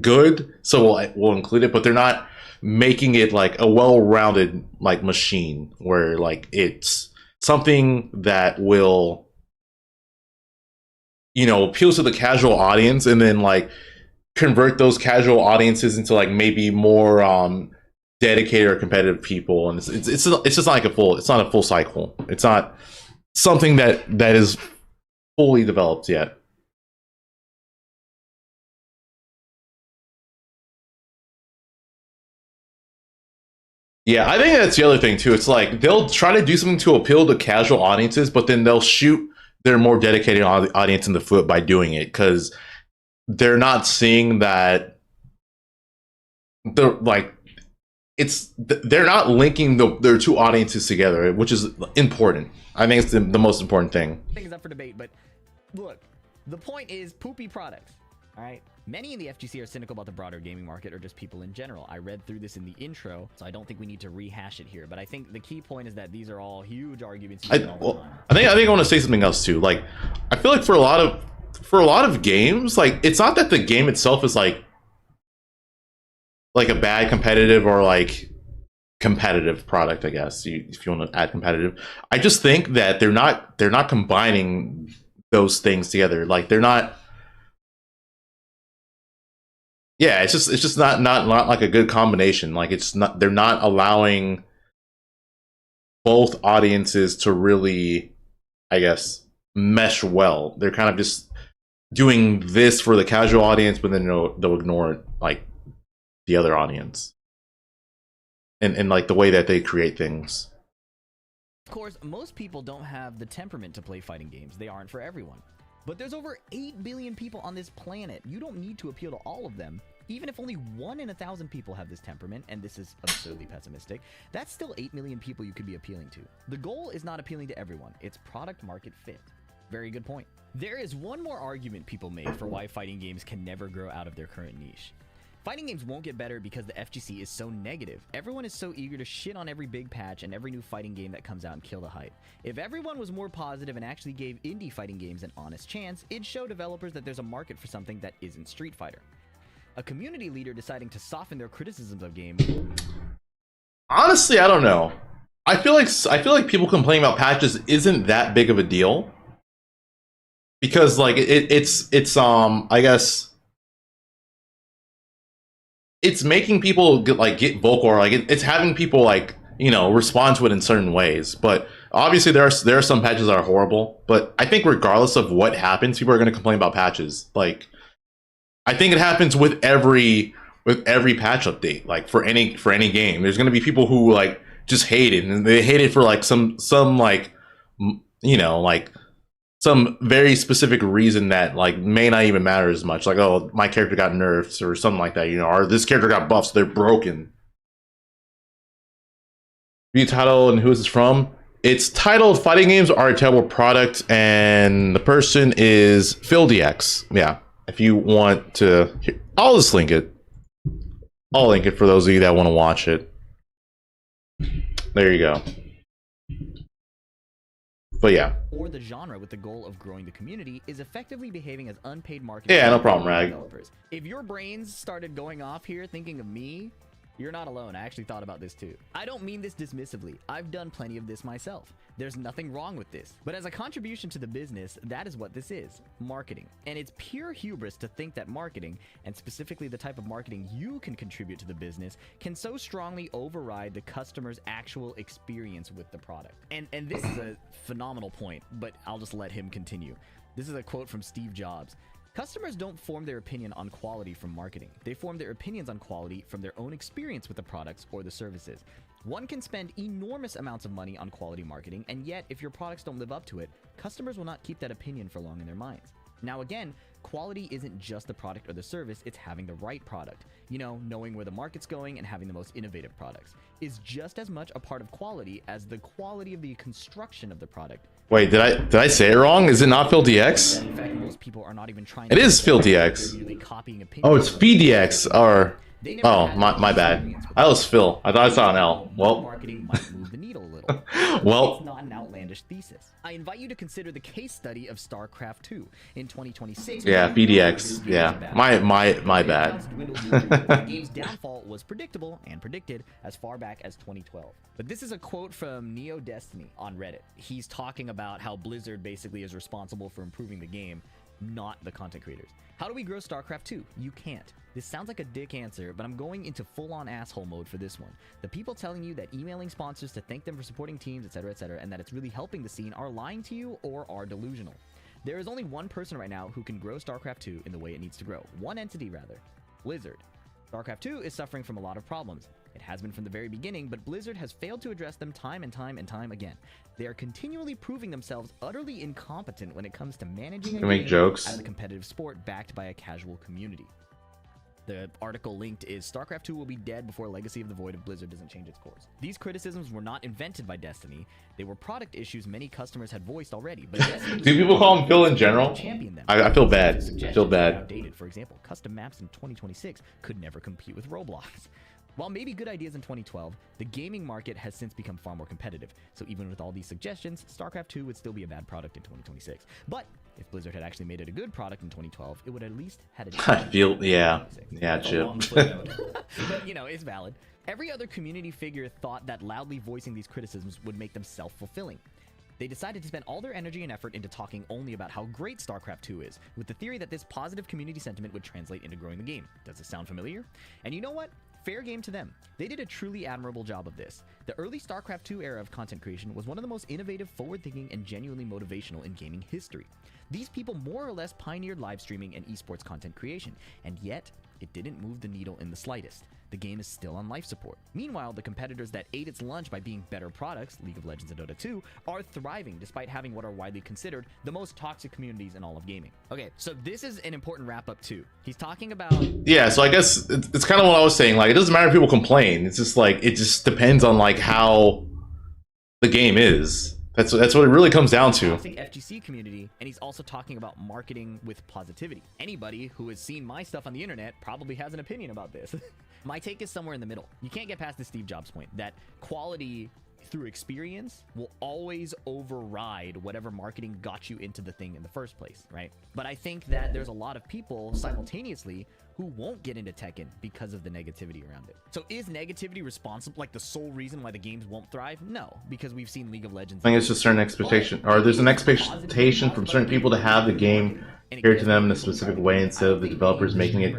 good, so we'll include it, but they're not making it like a well-rounded like machine where like it's something that will appeal to the casual audience, and then like convert those casual audiences into like maybe more dedicated or competitive people. And it's just not like it's not a full cycle. It's not something that is fully developed yet. Yeah, I think that's the other thing too. It's like they'll try to do something to appeal to casual audiences, but then they'll shoot their more dedicated audience in the foot by doing it, because they're not seeing that they're not linking their two audiences together, which is important. I think it's the most important thing. Things up for debate, but look, the point is poopy products. All right. Many in the FGC are cynical about the broader gaming market, or just people in general. I read through this in the intro, so I don't think we need to rehash it here. But I think the key point is that these are all huge arguments. I think I want to say something else too. Like, I feel like for a lot of games, like, it's not that the game itself is like a bad competitive or like competitive product, I guess, if you want to add competitive. I just think that they're not combining those things together. Like, they're not. Yeah, it's just not like a good combination. Like, they're not allowing both audiences to really, I guess, mesh well. They're kind of just doing this for the casual audience, but then they'll ignore like the other audience and like the way that they create things. Of course, most people don't have the temperament to play fighting games. They aren't for everyone. But there's over 8 billion people on this planet. You don't need to appeal to all of them. Even if only 1 in 1,000 people have this temperament, and this is absurdly pessimistic, that's still 8 million people you could be appealing to. The goal is not appealing to everyone. It's product market fit. Very good point. There is one more argument people make for why fighting games can never grow out of their current niche. Fighting games won't get better because the FGC is so negative. Everyone is so eager to shit on every big patch and every new fighting game that comes out and kill the hype. If everyone was more positive and actually gave indie fighting games an honest chance, it'd show developers that there's a market for something that isn't Street Fighter. A community leader deciding to soften their criticisms of games. Honestly, I don't know. I feel like people complaining about patches isn't that big of a deal because like it's I guess it's making people get vocal, or like it's having people like, you know, respond to it in certain ways. But obviously there are some patches that are horrible, but I think regardless of what happens, people are going to complain about patches. Like I think it happens with every patch update. Like for any game, there's going to be people who like just hate it, and they hate it for like some like, you know, like some very specific reason that like may not even matter as much. Like, oh, my character got nerfed or something like that, you know, or this character got buffed, so they're broken. The title and who is this from? It's titled "Fighting Games Are a Terrible Product," and the person is PhilDX. Yeah, if you want to, I'll just link it. I'll link it for those of you that want to watch it. There you go. But yeah. Or the genre with the goal of growing the community is effectively behaving as unpaid marketing. Yeah, no problem, Rag. Developers. If your brains started going off here thinking of me, you're not alone. I actually thought about this too. I don't mean this dismissively. I've done plenty of this myself. There's nothing wrong with this. But as a contribution to the business, that is what this is. Marketing. And it's pure hubris to think that marketing, and specifically the type of marketing you can contribute to the business, can so strongly override the customer's actual experience with the product. And this is a phenomenal point, but I'll just let him continue. This is a quote from Steve Jobs. Customers don't form their opinion on quality from marketing. They form their opinions on quality from their own experience with the products or the services. One can spend enormous amounts of money on quality marketing, and yet if your products don't live up to it, customers will not keep that opinion for long in their minds. Now again, quality isn't just the product or the service, it's having the right product. You know, knowing where the market's going and having the most innovative products is just as much a part of quality as the quality of the construction of the product. Wait, did I say it wrong? Is it not PhilDX? In fact, most people are not even trying it is PhilDX. Oh, it's PDX. Or oh, my bad. I was Phil. I thought I saw an L. Well, marketing might move the needle a little. Well, it's not an outlandish thesis. I invite you to consider the case study of StarCraft 2 in 2026. Yeah, PDX. Yeah, my bad. The game's downfall was predictable and predicted as far back as 2012. But this is a quote from Neo Destiny on Reddit. He's talking about how Blizzard basically is responsible for improving the game, not the content creators. How do we grow StarCraft 2? You can't. This sounds like a dick answer, but I'm going into full-on asshole mode for this one. The people telling you that emailing sponsors to thank them for supporting teams, etc., and that it's really helping the scene are lying to you or are delusional. There is only one person right now who can grow StarCraft 2 in the way it needs to grow. One entity, rather. Blizzard. StarCraft 2 is suffering from a lot of problems. It has been from the very beginning, but Blizzard has failed to address them time and time again. They are continually proving themselves utterly incompetent when it comes to managing make jokes as a competitive sport backed by a casual community. The article linked is StarCraft 2 will be dead before Legacy of the Void if Blizzard doesn't change its course. These criticisms were not invented by Destiny. They were product issues many customers had voiced already. But do people call him Phil in general? I feel bad. I feel bad. Outdated. For example, custom maps in 2026 could never compete with Roblox. While maybe good ideas in 2012, the gaming market has since become far more competitive. So even with all these suggestions, StarCraft 2 would still be a bad product in 2026. But if Blizzard had actually made it a good product in 2012, it would at least had a I feel, yeah, Chip. But, you know, it's valid. Every other community figure thought that loudly voicing these criticisms would make them self-fulfilling. They decided to spend all their energy and effort into talking only about how great StarCraft 2 is, with the theory that this positive community sentiment would translate into growing the game. Does this sound familiar? And you know what? Fair game to them. They did a truly admirable job of this. The early StarCraft 2 era of content creation was one of the most innovative, forward-thinking, and genuinely motivational in gaming history. These people more or less pioneered live streaming and esports content creation, and yet, it didn't move the needle in the slightest. The game is still on life support. Meanwhile, the competitors that ate its lunch by being better products, League of Legends and Dota 2, are thriving despite having what are widely considered the most toxic communities in all of gaming. Okay, so this is an important wrap-up too. He's talking about... Yeah, so I guess it's kind of what I was saying. Like, it doesn't matter if people complain. It's just like, it just depends on like how the game is. That's what it really comes down to. Toxic FGC community, and he's also talking about marketing with positivity. Anybody who has seen my stuff on the internet probably has an opinion about this. My take is somewhere in the middle. You can't get past the Steve Jobs point that quality through experience will always override whatever marketing got you into the thing in the first place, right? But I think that there's a lot of people simultaneously who won't get into Tekken because of the negativity around it. So is negativity responsible, like the sole reason why the games won't thrive? No, because we've seen League of Legends. I think it's just certain expectation, or there's an expectation from certain people to have the game cater to them in a specific way instead of the developers making it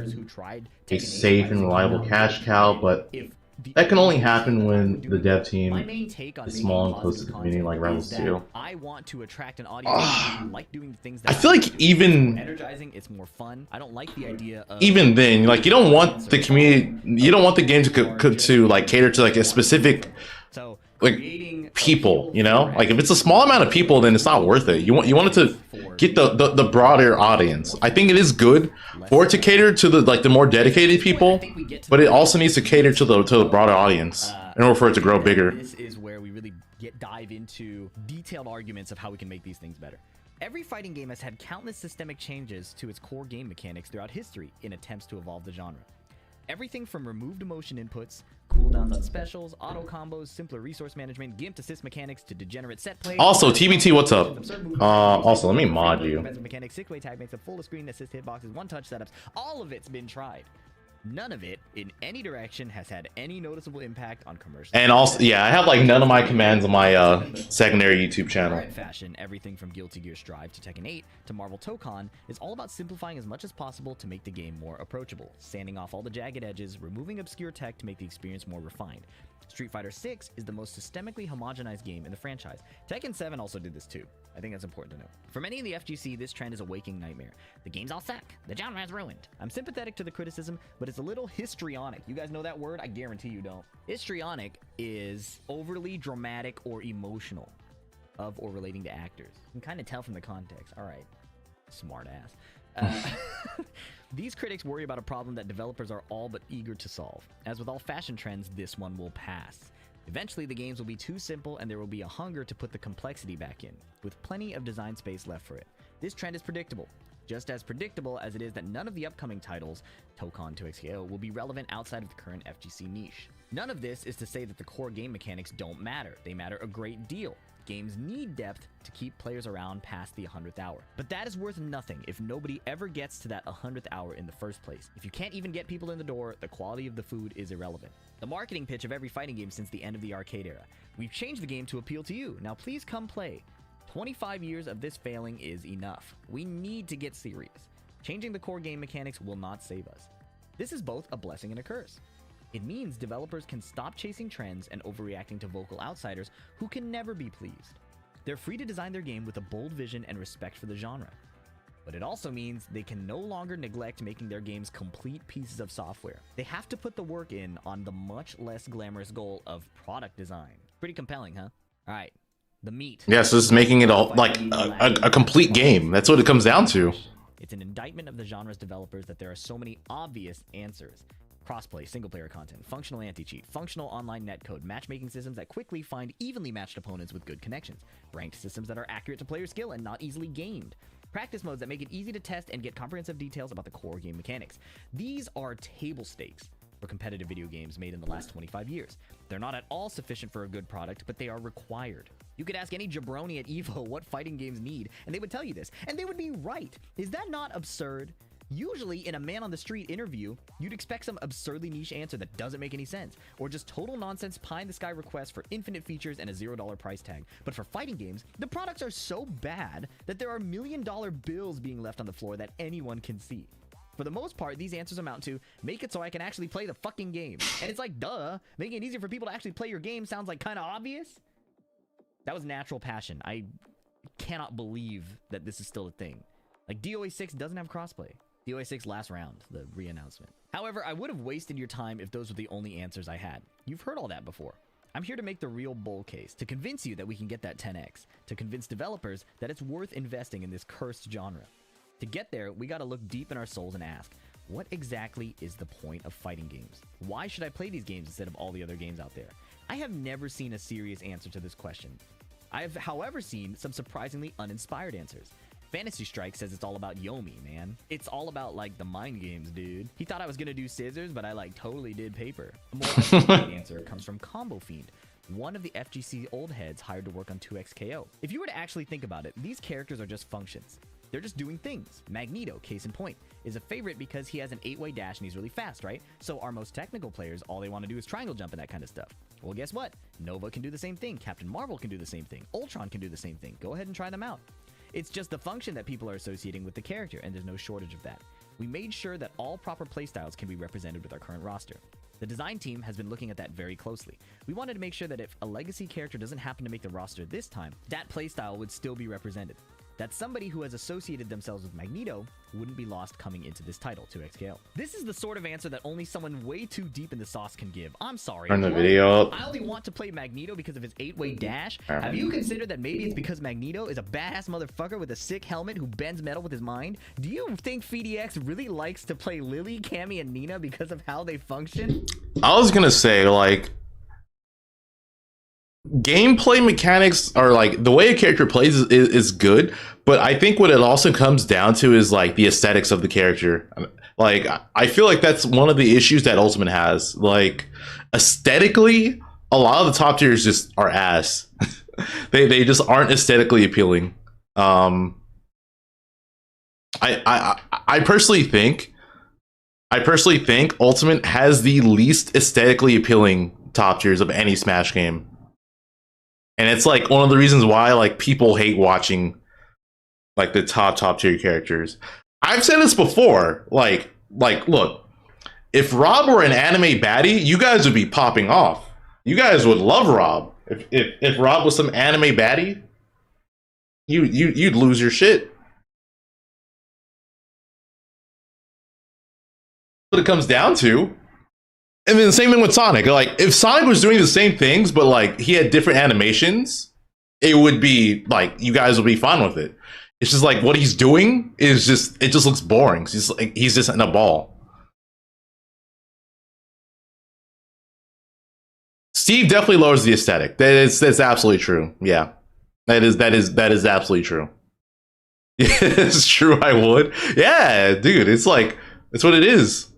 a safe and reliable cash cow. But that can only happen when the dev team is small and close to the community like Rebels 2. I want to attract an audience who like doing the things that I feel like even energizing, it's more fun. I don't like the idea of even then, like you don't want the community, you don't want the game to like cater to like a specific like people, you know? Like if it's a small amount of people, then it's not worth it. You want it to get the broader audience. I think it is good for it to cater to the more dedicated people, but it also needs to cater to the broader audience in order for it to grow bigger. This is where we really dive into detailed arguments of how we can make these things better. Every fighting game has had countless systemic changes to its core game mechanics throughout history in attempts to evolve the genre. Everything from removed emotion inputs, cooldowns on specials, auto combos, simpler resource management, gimp assist mechanics to degenerate set play. Also, TBT, what's up? Also, let me mod you. Mechanics, 6-way tag makes a full screen assist hitboxes, one-touch setups. All of it's been tried. None of it, in any direction, has had any noticeable impact on commercial. And also, yeah, I have like none of my commands on my secondary YouTube channel. In fashion, everything from Guilty Gear Strive to Tekken 8 to Marvel Tokon is all about simplifying as much as possible to make the game more approachable, sanding off all the jagged edges, removing obscure tech to make the experience more refined. Street Fighter 6 is the most systemically homogenized game in the franchise. Tekken 7 also did this too. I think that's important to know. For many in the FGC, this trend is a waking nightmare. The games all suck. The genre is ruined. I'm sympathetic to the criticism, but it's a little histrionic. You guys know that word? I guarantee you don't. Histrionic is overly dramatic or emotional of or relating to actors. You can kind of tell from the context. All right. Smart ass. These critics worry about a problem that developers are all but eager to solve. As with all fashion trends, this one will pass. Eventually, the games will be too simple and there will be a hunger to put the complexity back in, with plenty of design space left for it. This trend is predictable. Just as predictable as it is that none of the upcoming titles, Tokon to XKO, will be relevant outside of the current FGC niche. None of this is to say that the core game mechanics don't matter. They matter a great deal. Games need depth to keep players around past the 100th hour. But that is worth nothing if nobody ever gets to that 100th hour in the first place. If you can't even get people in the door, the quality of the food is irrelevant. The marketing pitch of every fighting game since the end of the arcade era. We've changed the game to appeal to you. Now please come play. 25 years of this failing is enough. We need to get serious. Changing the core game mechanics will not save us. This is both a blessing and a curse. It means developers can stop chasing trends and overreacting to vocal outsiders who can never be pleased. They're free to design their game with a bold vision and respect for the genre. But it also means they can no longer neglect making their games complete pieces of software. They have to put the work in on the much less glamorous goal of product design. Pretty compelling, huh? All right, the meat. Yeah, so it's making it all like a complete game. That's what it comes down to. It's an indictment of the genre's developers that there are so many obvious answers. Crossplay, single-player content, functional anti-cheat, functional online netcode, matchmaking systems that quickly find evenly matched opponents with good connections, ranked systems that are accurate to player skill and not easily gamed, practice modes that make it easy to test and get comprehensive details about the core game mechanics. These are table stakes for competitive video games made in the last 25 years. They're not at all sufficient for a good product, but they are required. You could ask any jabroni at EVO what fighting games need, and they would tell you this, and they would be right. Is that not absurd? Usually, in a man-on-the-street interview, you'd expect some absurdly niche answer that doesn't make any sense, or just total nonsense pie-in-the-sky requests for infinite features and a $0 price tag. But for fighting games, the products are so bad that there are million-dollar bills being left on the floor that anyone can see. For the most part, these answers amount to, make it so I can actually play the fucking game. And it's like, duh, making it easier for people to actually play your game sounds like kind of obvious? That was natural passion. I cannot believe that this is still a thing. Like, DOA 6 doesn't have crossplay. DOA 6 last round, the re-announcement. However, I would have wasted your time if those were the only answers I had. You've heard all that before. I'm here to make the real bull case, to convince you that we can get that 10x, to convince developers that it's worth investing in this cursed genre. To get there, we gotta look deep in our souls and ask, what exactly is the point of fighting games? Why should I play these games instead of all the other games out there? I have never seen a serious answer to this question. I have, however, seen some surprisingly uninspired answers. Fantasy Strike says it's all about Yomi, man. It's all about, like, the mind games, dude. He thought I was gonna do scissors, but I, like, totally did paper. A more unexpected answer comes from Combo Fiend. one of the FGC old heads hired to work on 2XKO. If you were to actually think about it, these characters are just functions. They're just doing things. Magneto, case in point, is a favorite because he has an 8-way dash and he's really fast, right? So our most technical players, all they want to do is triangle jump and that kind of stuff. Well, guess what? Nova can do the same thing. Captain Marvel can do the same thing. Ultron can do the same thing. Go ahead and try them out. It's just the function that people are associating with the character, and there's no shortage of that. We made sure that all proper playstyles can be represented with our current roster. The design team has been looking at that very closely. We wanted to make sure that if a legacy character doesn't happen to make the roster this time, that playstyle would still be represented. That somebody who has associated themselves with Magneto wouldn't be lost coming into this title, 2XKO. This is the sort of answer that only someone way too deep in the sauce can give. I'm sorry. Turn the video up. I only want to play Magneto because of his 8-way dash. Have you considered that maybe it's because Magneto is a badass motherfucker with a sick helmet who bends metal with his mind? Do you think FDX really likes to play Lily, Cammy, and Nina because of how they function? I was gonna say, like, gameplay mechanics are like the way a character plays is good, but I think what it also comes down to is like the aesthetics of the character. Like, I feel like that's one of the issues that Ultimate has. Like, aesthetically, a lot of the top tiers just are ass. they just aren't aesthetically appealing. I personally think Ultimate has the least aesthetically appealing top tiers of any Smash game. And it's like one of the reasons why like people hate watching like the top tier characters. I've said this before. Like look, if Rob were an anime baddie, you guys would be popping off. You guys would love Rob. If Rob was some anime baddie, you'd lose your shit. What it comes down to. And then the same thing with Sonic. Like, if Sonic was doing the same things, but like he had different animations, it would be like you guys would be fine with it. It's just like what he's doing is just it just looks boring. He's just in a ball. Steve definitely lowers the aesthetic. That's absolutely true. Yeah, that is absolutely true. Yeah, it's true. I would. Yeah, dude. It's like it's what it is.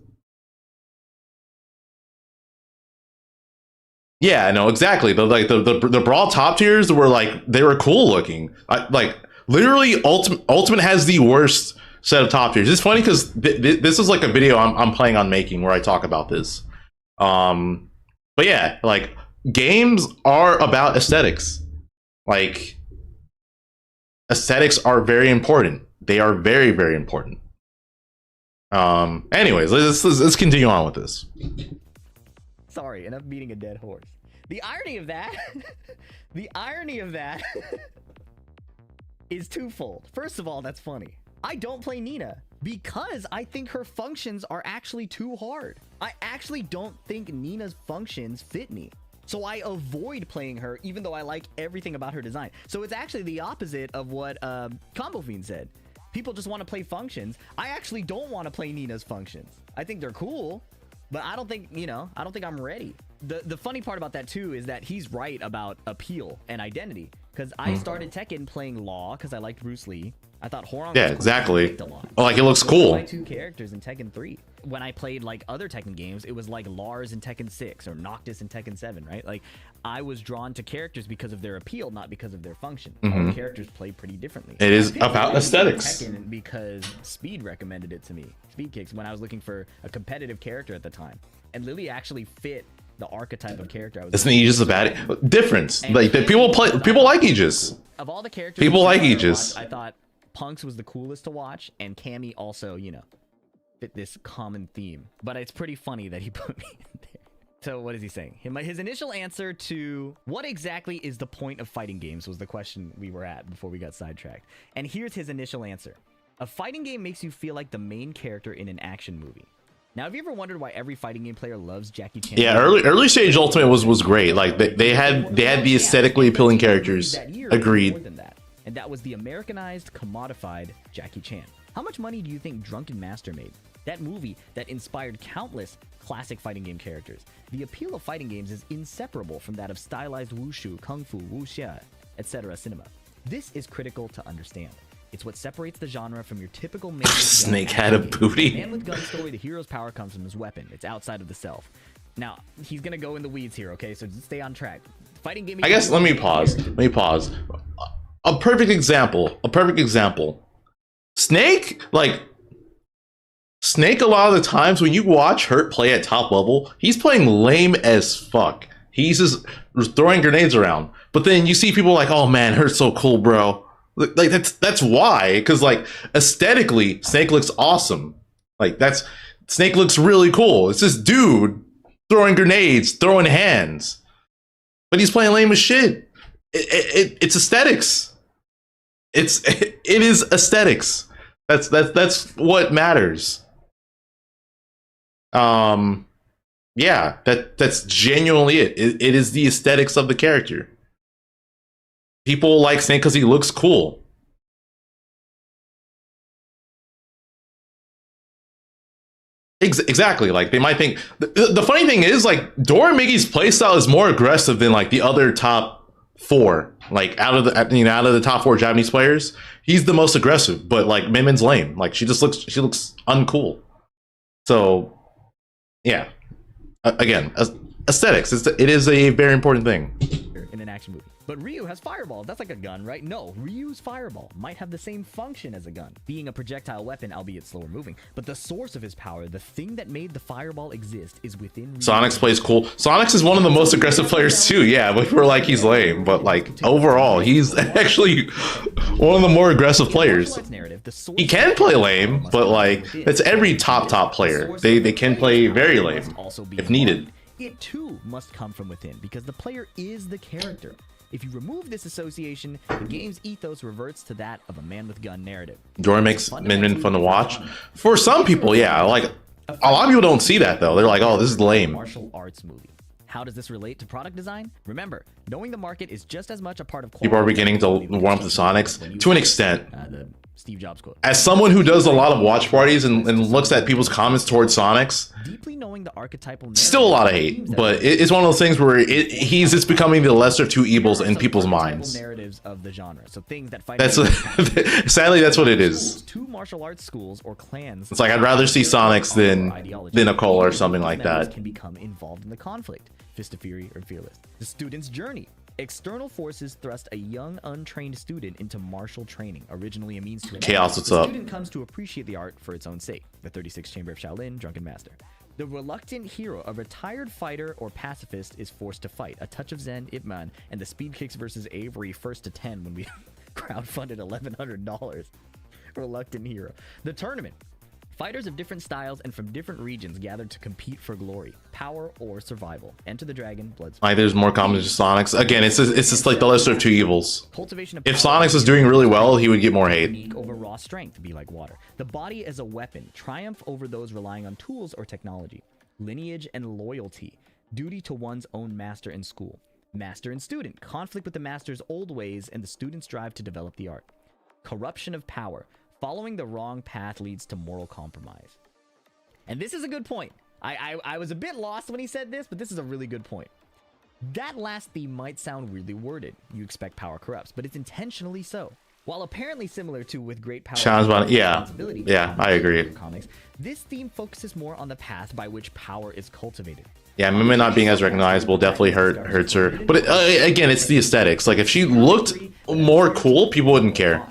Yeah, no, exactly. The Brawl top tiers were like they were cool looking. Like literally, Ultimate has the worst set of top tiers. It's funny because this is like a video I'm planning on making where I talk about this. But yeah, like games are about aesthetics. Like aesthetics are very important. They are very, very important. Anyways, let's continue on with this. Sorry, enough beating a dead horse. The irony of that, is twofold. First of all, that's funny. I don't play Nina because I think her functions are actually too hard. I actually don't think Nina's functions fit me. So I avoid playing her even though I like everything about her design. So it's actually the opposite of what Combo Fiend said. People just want to play functions. I actually don't want to play Nina's functions. I think they're cool. But I don't think, I don't think I'm ready. The funny part about that, too, is that he's right about appeal and identity. Because I started Tekken playing Law because I liked Bruce Lee. I thought Horong was cool. Exactly. Like, it looks cool. My two characters in Tekken 3. When I played, like, other Tekken games, it was like Lars in Tekken 6 or Noctis in Tekken 7, right? Like, I was drawn to characters because of their appeal, not because of their function. All the characters play pretty differently. It is about aesthetics. Tekken because Speed recommended it to me. Speed Kicks, when I was looking for a competitive character at the time. And Lily actually fit the archetype of character I was. Isn't Aegis a bad difference? Like that people like Aegis. Of all the characters, people like Aegis. I thought Punks was the coolest to watch, and Cammy also, fit this common theme. But it's pretty funny that he put me in there. So what is he saying? His initial answer to what exactly is the point of fighting games was the question we were at before we got sidetracked. And here's his initial answer. A fighting game makes you feel like the main character in an action movie. Now, have you ever wondered why every fighting game player loves Jackie Chan? Yeah, early stage Ultimate was great. Like they had the aesthetically appealing characters. Agreed. More than that. And that was the Americanized, commodified Jackie Chan. How much money do you think Drunken Master made? That movie that inspired countless classic fighting game characters. The appeal of fighting games is inseparable from that of stylized wushu, kung fu, wuxia, etc. cinema. This is critical to understand. It's what separates the genre from your typical man Snake had a booty. Man with gun story, the hero's power comes from his weapon. It's outside of the self. Now, he's gonna go in the weeds here, okay? So just stay on track. Fighting game. I guess let me pause. Let me pause. A perfect example. A perfect example. Snake, like Snake. A lot of the times when you watch Hurt play at top level, he's playing lame as fuck. He's just throwing grenades around. But then you see people like, oh man, Hurt's so cool, bro. Like that's why, because like aesthetically, Snake looks awesome. Like Snake looks really cool. It's this dude throwing grenades, throwing hands, but he's playing lame as shit. It's aesthetics. It is aesthetics. That's what matters. Yeah, that's genuinely it. It is the aesthetics of the character. People like Snake because he looks cool. Exactly. Like they might think the funny thing is like Dora Miggy's playstyle is more aggressive than like the other top 4. Like out of the top 4 Japanese players, he's the most aggressive. But like Minmin's lame. Like she looks uncool. So yeah. Again, aesthetics. It is a very important thing in an action movie. But Ryu has Fireball. That's like a gun, right? No, Ryu's Fireball might have the same function as a gun, being a projectile weapon, albeit slower moving. But the source of his power, the thing that made the Fireball exist, is within Ryu. Sonic's plays cool. Sonic's is one of the most aggressive players too. Yeah, but we're like he's lame, but like overall, he's actually one of the more aggressive players. He can play lame, but like that's every top player. They can play very lame if needed. It too must come from within because the player is the character. If you remove this association, the game's ethos reverts to that of a man with gun narrative. Jordan makes Min fun to watch. For some people, yeah, like a lot of people don't see that though. They're like, "Oh, this is lame." Martial arts movie. How does this relate to product design? Remember, knowing the market is just as much a part of quality. People are beginning to warm up to Sonics to an extent. The Steve Jobs quote. As someone who does a lot of watch parties and looks at people's comments towards Sonics, deeply knowing the archetypal still a lot of hate, but it's one of those things where he's just becoming the lesser of two evils in people's minds. Narratives of the genre, so things that fight. That's sadly that's what it is. Two martial arts schools or clans. It's like I'd rather see Sonics than a Cole or something like that. Can become involved in the conflict. Fist of Fury or Fearless. The student's journey. External forces thrust a young, untrained student into martial training, originally a means to Chaos, what's up? The student comes to appreciate the art for its own sake. The 36th Chamber of Shaolin, Drunken Master. The reluctant hero, a retired fighter or pacifist, is forced to fight. A touch of Zen, Ip Man, and the Speed Kicks versus Avery first to 10 when we crowdfunded $1,100. Reluctant hero. The tournament. Fighters of different styles and from different regions gathered to compete for glory, power, or survival. Enter the Dragon, Blood. Like, there's more common to Sonics. Again, it's just like the lesser of two evils. Cultivation of if Sonics was doing really well, he would get more hate. Unique over raw strength, be like water. The body as a weapon, triumph over those relying on tools or technology. Lineage and loyalty, duty to one's own master in school. Master and student, conflict with the master's old ways and the student's drive to develop the art. Corruption of power. Following the wrong path leads to moral compromise. And this is a good point. I was a bit lost when he said this, but this is a really good point. That last theme might sound weirdly worded. You expect power corrupts, but it's intentionally so. While apparently similar to with great power, yeah, I agree. Comics, this theme focuses more on the path by which power is cultivated. Yeah, Mimi not being as recognizable definitely hurts her. But again, it's the aesthetics. Like if she looked more cool, people wouldn't care.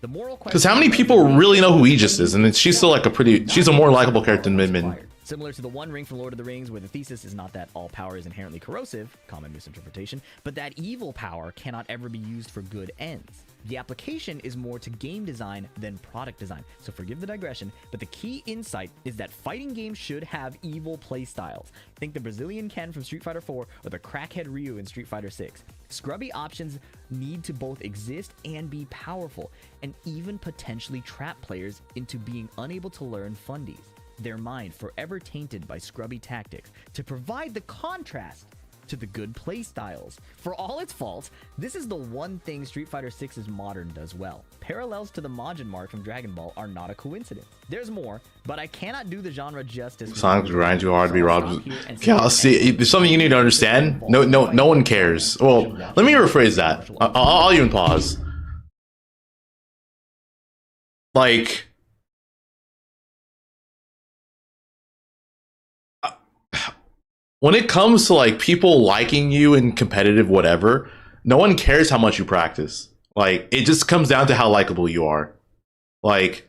Because how many people really know who Aegis is? And she's still like she's a more likable character than Min Min. Similar to the One Ring from Lord of the Rings, where the thesis is not that all power is inherently corrosive, common misinterpretation, but that evil power cannot ever be used for good ends. The application is more to game design than product design, so forgive the digression, but the key insight is that fighting games should have evil playstyles. Think the Brazilian Ken from Street Fighter 4 or the crackhead Ryu in Street Fighter 6. Scrubby options need to both exist and be powerful, and even potentially trap players into being unable to learn fundies. Their mind forever tainted by scrubby tactics to provide the contrast to the good playstyles. For all its faults, this is the one thing Street Fighter 6's modern does well. Parallels to the Majin mark from Dragon Ball are not a coincidence. There's more, but I cannot do the genre justice. Sonic grind too hard to be robbed. Yeah, see, there's something you need to understand. No one cares. Well, let me rephrase that. I'll even pause. Like, when it comes to like people liking you in competitive whatever, no one cares how much you practice. Like, it just comes down to how likable you are. Like,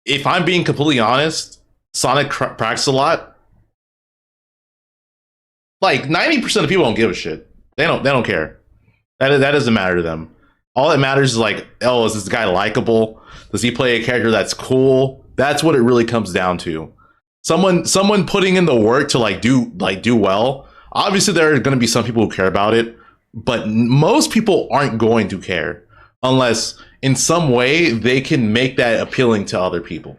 if I'm being completely honest, Sonic practices a lot. Like 90% of people don't give a shit. They don't care. That doesn't matter to them. All that matters is like, oh, is this guy likable? Does he play a character that's cool? That's what it really comes down to. Someone putting in the work to do well. Obviously, there are going to be some people who care about it, but most people aren't going to care unless in some way they can make that appealing to other people.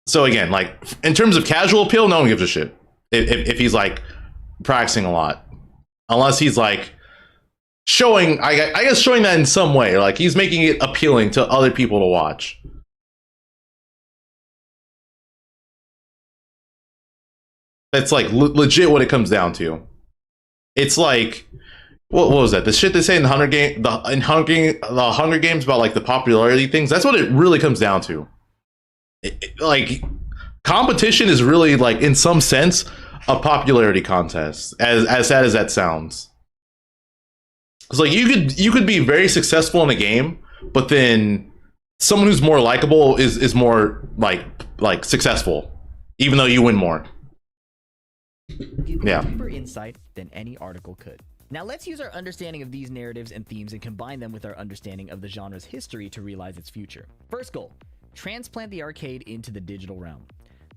So again, like in terms of casual appeal, no one gives a shit if he's like practicing a lot, unless he's like showing, I guess showing that in some way, like he's making it appealing to other people to watch. That's like legit what it comes down to. It's like, what was that? The shit they say in the Hunger Games about like the popularity things. That's what it really comes down to. Like, competition is really like, in some sense, a popularity contest. As sad as that sounds, because like you could be very successful in a game, but then someone who's more likable is more like successful, even though you win more. Yeah. Deeper insight than any article could. Now let's use our understanding of these narratives and themes and combine them with our understanding of the genre's history to realize its future. First goal: transplant the arcade into the digital realm.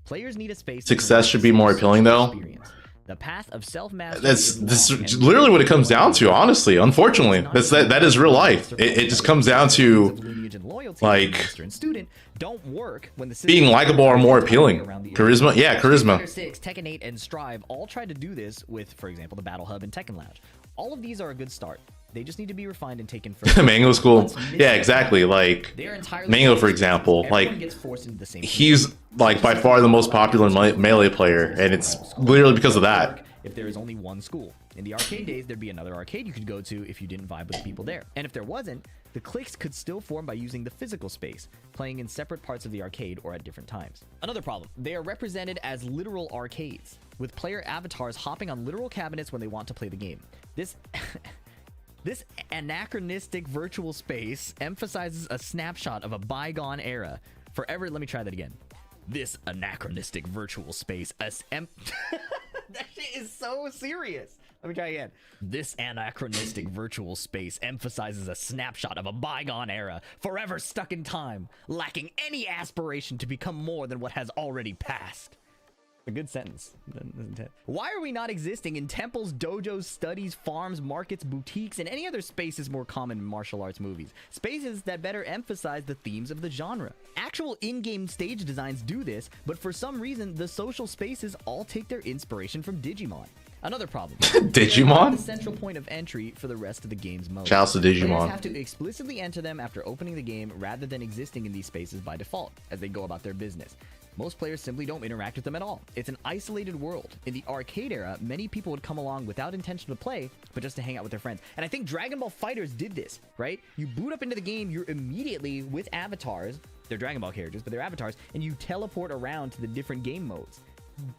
Players need a space. Success should be more appealing, though. The path of self-mastery. That's literally what it comes down to, honestly. Unfortunately, that is real life. It just comes down to like being likable or more appealing. Charisma, yeah, charisma. 6, Tekken 8, and Strive all tried to do this with, for example, the Battle Hub and Tekken Lounge. All of these are a good start. They just need to be refined and taken further. Mango's cool. Yeah, exactly. Like Mango, for example, like he's like by far the most popular melee player, and it's literally because of that. If there is only one school. In the arcade days, there'd be another arcade you could go to if you didn't vibe with the people there. And if there wasn't, the cliques could still form by using the physical space, playing in separate parts of the arcade or at different times. Another problem: they are represented as literal arcades, with player avatars hopping on literal cabinets when they want to play the game. This anachronistic virtual space emphasizes a snapshot of a bygone era. Forever, let me try that again. This anachronistic virtual space, that shit is so serious. Let me try again. This anachronistic virtual space emphasizes a snapshot of a bygone era, forever stuck in time, lacking any aspiration to become more than what has already passed. A good sentence. Why are we not existing in temples, dojos, studies, farms, markets, boutiques, and any other spaces more common in martial arts movies? Spaces that better emphasize the themes of the genre. Actual in-game stage designs do this, but for some reason, the social spaces all take their inspiration from Digimon. Another problem. Digimon? The central point of entry for the rest of the game's mode. Shouts to Digimon. Players have to explicitly enter them after opening the game rather than existing in these spaces by default as they go about their business. Most players simply don't interact with them at all. It's an isolated world. In the arcade era, many people would come along without intention to play, but just to hang out with their friends. And I think Dragon Ball FighterZ did this, right? You boot up into the game, you're immediately with avatars. They're Dragon Ball characters, but they're avatars, and you teleport around to the different game modes.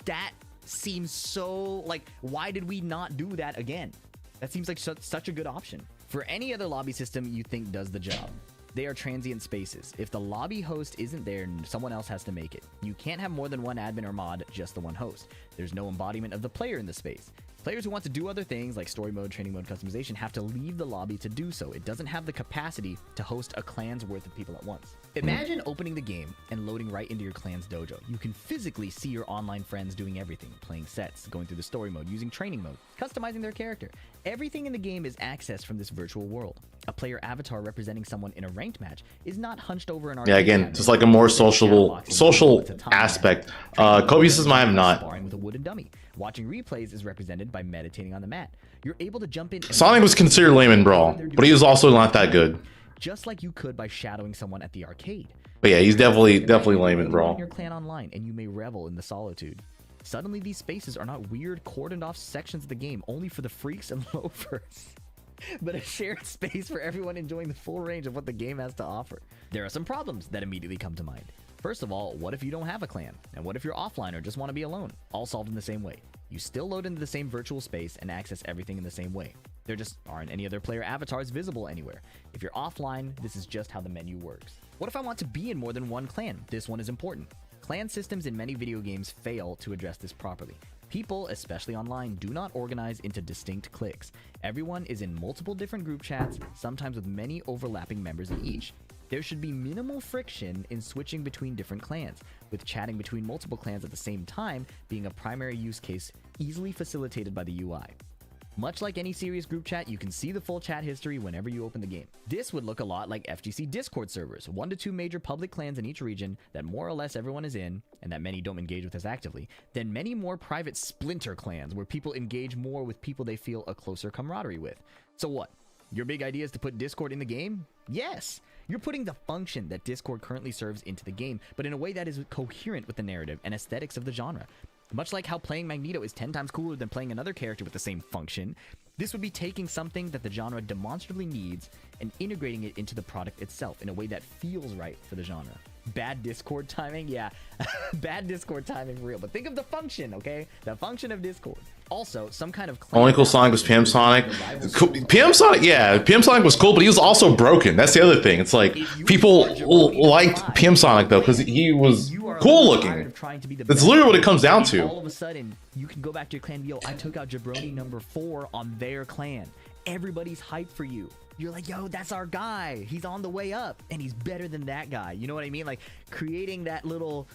That seems so, like, why did we not do that again? That seems like such a good option. For any other lobby system you think does the job, they are transient spaces. If the lobby host isn't there, someone else has to make it. You can't have more than one admin or mod, just the one host. There's no embodiment of the player in the space. Players who want to do other things like story mode, training mode, customization have to leave the lobby to do so. It doesn't have the capacity to host a clan's worth of people at once. Imagine opening the game and loading right into your clan's dojo. You can physically see your online friends doing everything, playing sets, going through the story mode, using training mode, customizing their character. Everything in the game is accessed from this virtual world. A player avatar representing someone in a ranked match is not hunched over an arcade. Yeah, again, just like a more social aspect. Kobe says I am not. Sparring with a wooden dummy. Watching replays is represented by meditating on the mat. You're able to jump in. Sonic was considered lame in Brawl, but he was also not that good. Just like you could by shadowing someone at the arcade. But yeah, he's definitely lame in Brawl. Your clan online, and you may revel in the solitude. Suddenly, these spaces are not weird, cordoned off sections of the game only for the freaks and loafers, but a shared space for everyone enjoying the full range of what the game has to offer. There are some problems that immediately come to mind. First of all, what if you don't have a clan? And what if you're offline or just want to be alone? All solved in the same way. You still load into the same virtual space and access everything in the same way. There just aren't any other player avatars visible anywhere. If you're offline, this is just how the menu works. What if I want to be in more than one clan? This one is important. Clan systems in many video games fail to address this properly. People, especially online, do not organize into distinct cliques. Everyone is in multiple different group chats, sometimes with many overlapping members in each. There should be minimal friction in switching between different clans, with chatting between multiple clans at the same time being a primary use case easily facilitated by the UI. Much like any serious group chat, you can see the full chat history whenever you open the game. This would look a lot like FGC Discord servers, 1 to 2 major public clans in each region that more or less everyone is in, and that many don't engage with as actively, then many more private splinter clans where people engage more with people they feel a closer camaraderie with. So what? Your big idea is to put Discord in the game? Yes! You're putting the function that Discord currently serves into the game, but in a way that is coherent with the narrative and aesthetics of the genre. Much like how playing Magneto is 10 times cooler than playing another character with the same function, this would be taking something that the genre demonstrably needs and integrating it into the product itself in a way that feels right for the genre. Bad Discord timing? Yeah, bad Discord timing for real, but think of the function, okay? The function of Discord. Also, some kind of Only cool Sonic was PM Sonic. PM Sonic, yeah, PM Sonic was cool, but he was also broken. That's the other thing. It's like people liked PM Sonic though because he was cool looking. That's literally what it comes down to. All of a sudden, you can go back to your clan. Yo, I took out Jabroni number 4 on their clan. Everybody's hyped for you. You're like, yo, that's our guy. He's on the way up, and he's better than that guy. You know what I mean? Like creating that little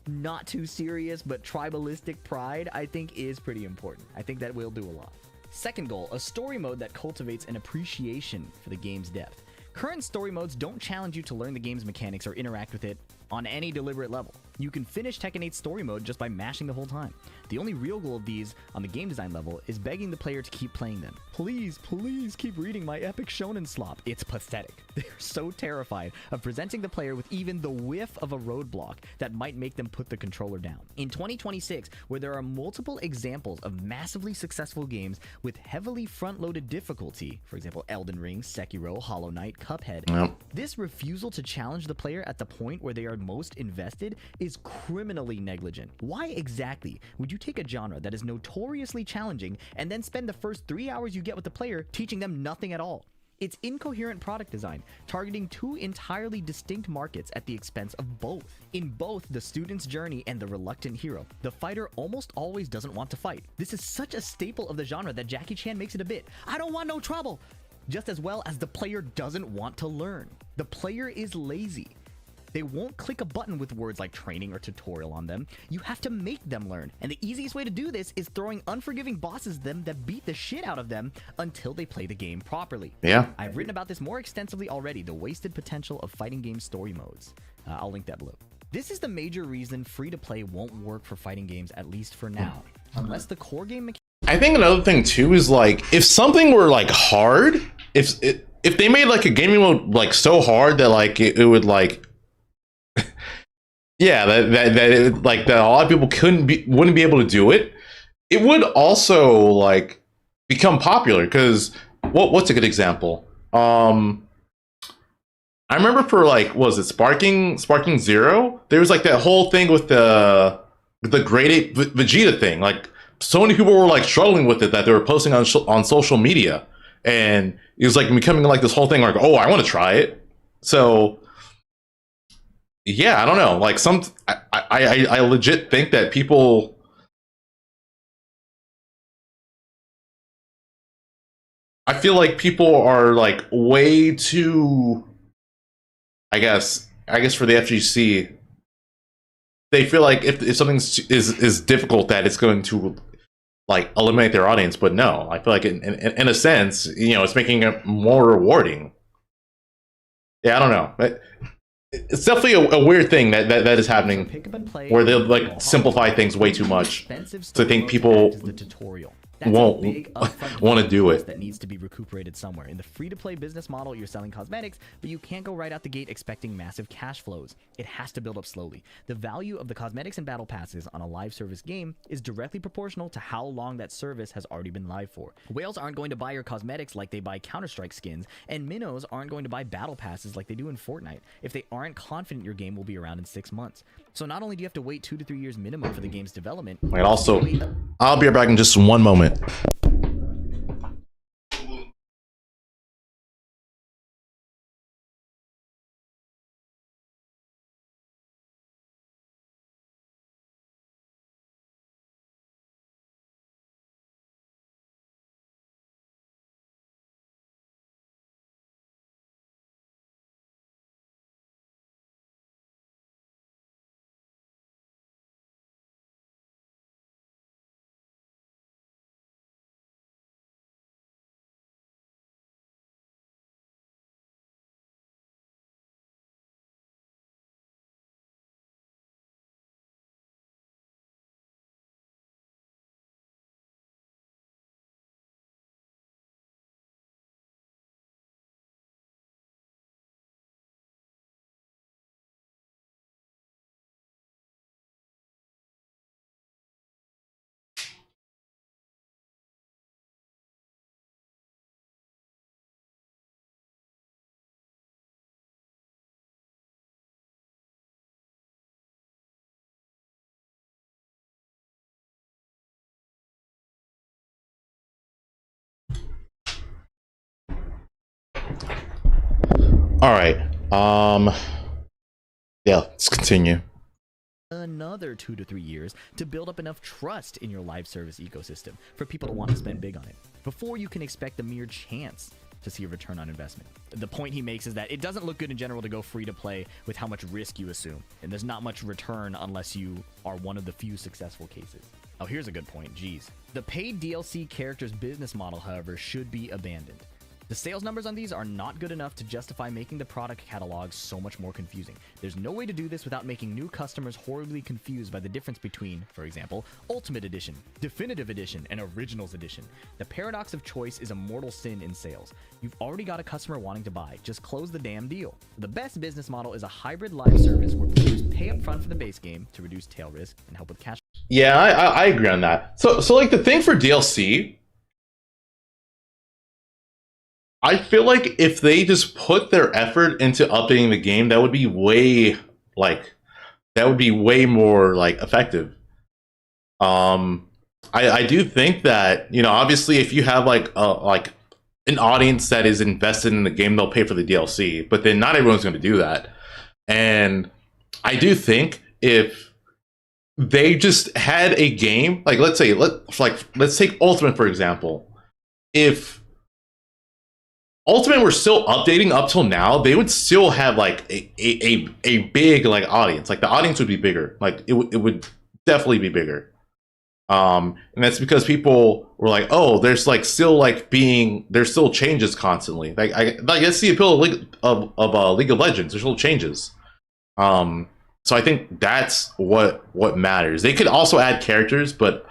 not too serious but tribalistic pride, I think is pretty important. I think that will do a lot. Second goal, a story mode that cultivates an appreciation for the game's depth. Current story modes don't challenge you to learn the game's mechanics or interact with it on any deliberate level. You can finish Tekken 8's story mode just by mashing the whole time. The only real goal of these on the game design level is begging the player to keep playing them. Please, please keep reading my epic shonen slop. It's pathetic. They're so terrified of presenting the player with even the whiff of a roadblock that might make them put the controller down. In 2026, where there are multiple examples of massively successful games with heavily front-loaded difficulty, for example, Elden Ring, Sekiro, Hollow Knight, Cuphead, this refusal to challenge the player at the point where they are most invested is criminally negligent. Why exactly would you take a genre that is notoriously challenging and then spend the first 3 hours you get with the player teaching them nothing at all? It's incoherent product design, targeting 2 entirely distinct markets at the expense of both. In both the student's journey and the reluctant hero, the fighter almost always doesn't want to fight. This is such a staple of the genre that Jackie Chan makes it a bit, I don't want no trouble, just as well as the player doesn't want to learn. The player is lazy. They won't click a button with words like training or tutorial on them. You have to make them learn. And the easiest way to do this is throwing unforgiving bosses at them that beat the shit out of them until they play the game properly. Yeah. I've written about this more extensively already, the wasted potential of fighting game story modes. I'll link that below. This is the major reason free-to-play won't work for fighting games, at least for now. Unless the core game mechanics... I think another thing too is like if something were like hard, if they made like a gaming mode like so hard that like it would like yeah, that a lot of people wouldn't be able to do it. It would also like become popular because what's a good example? I remember for like was it Sparking Zero? There was like that whole thing with the Grade 8 Vegeta thing. Like so many people were like struggling with it that they were posting on social media, and it was like becoming like this whole thing. Like, oh, I want to try it. So. Yeah, I don't know. Like I legit think that people. I feel like people are like way too. I guess for the FGC, they feel like if something is difficult that it's going to like eliminate their audience. But no, I feel like in a sense, you know, it's making it more rewarding. Yeah, I don't know. But, it's definitely a weird thing that is happening where they'll like simplify things way too much. So I think people That's won't a big upfront want to development do cost it. that needs to be recuperated somewhere. In the free-to-play business model, you're selling cosmetics, but you can't go right out the gate expecting massive cash flows. It has to build up slowly. The value of the cosmetics and battle passes on a live service game is directly proportional to how long that service has already been live for. Whales aren't going to buy your cosmetics like they buy Counter-Strike skins, and minnows aren't going to buy battle passes like they do in Fortnite if they aren't confident your game will be around in 6 months. So not only do you have to wait 2 to 3 years minimum for the game's development, And also, I'll be right back in just one moment. All right. Yeah, let's continue. Another 2 to 3 years to build up enough trust in your live service ecosystem for people to want to spend big on it before you can expect a mere chance to see a return on investment. The point he makes is that it doesn't look good in general to go free to play with how much risk you assume, and there's not much return unless you are one of the few successful cases. Oh, here's a good point. Geez. The paid DLC character's business model, however, should be abandoned. The sales numbers on these are not good enough to justify making the product catalog so much more confusing. There's no way to do this without making new customers horribly confused by the difference between, for example, Ultimate Edition, Definitive Edition, and Originals Edition. The paradox of choice is a mortal sin in sales. You've already got a customer wanting to buy, just close the damn deal. The best business model is a hybrid live service where players pay up front for the base game to reduce tail risk and help with cash. Yeah, I agree on that. So like the thing for DLC, I feel like if they just put their effort into updating the game, that would be way more like effective. I do think that, you know, obviously if you have like an audience that is invested in the game, they'll pay for the DLC, but then not everyone's going to do that. And I do think if they just had a game, like let's take Ultimate for example. If Ultimate were still updating up till now, they would still have like a big like audience. Like the audience would be bigger. Like it would definitely be bigger. And that's because people were like, oh, there's still changes constantly. Like that's the appeal of League of Legends. There's little changes. So I think that's what matters. They could also add characters, but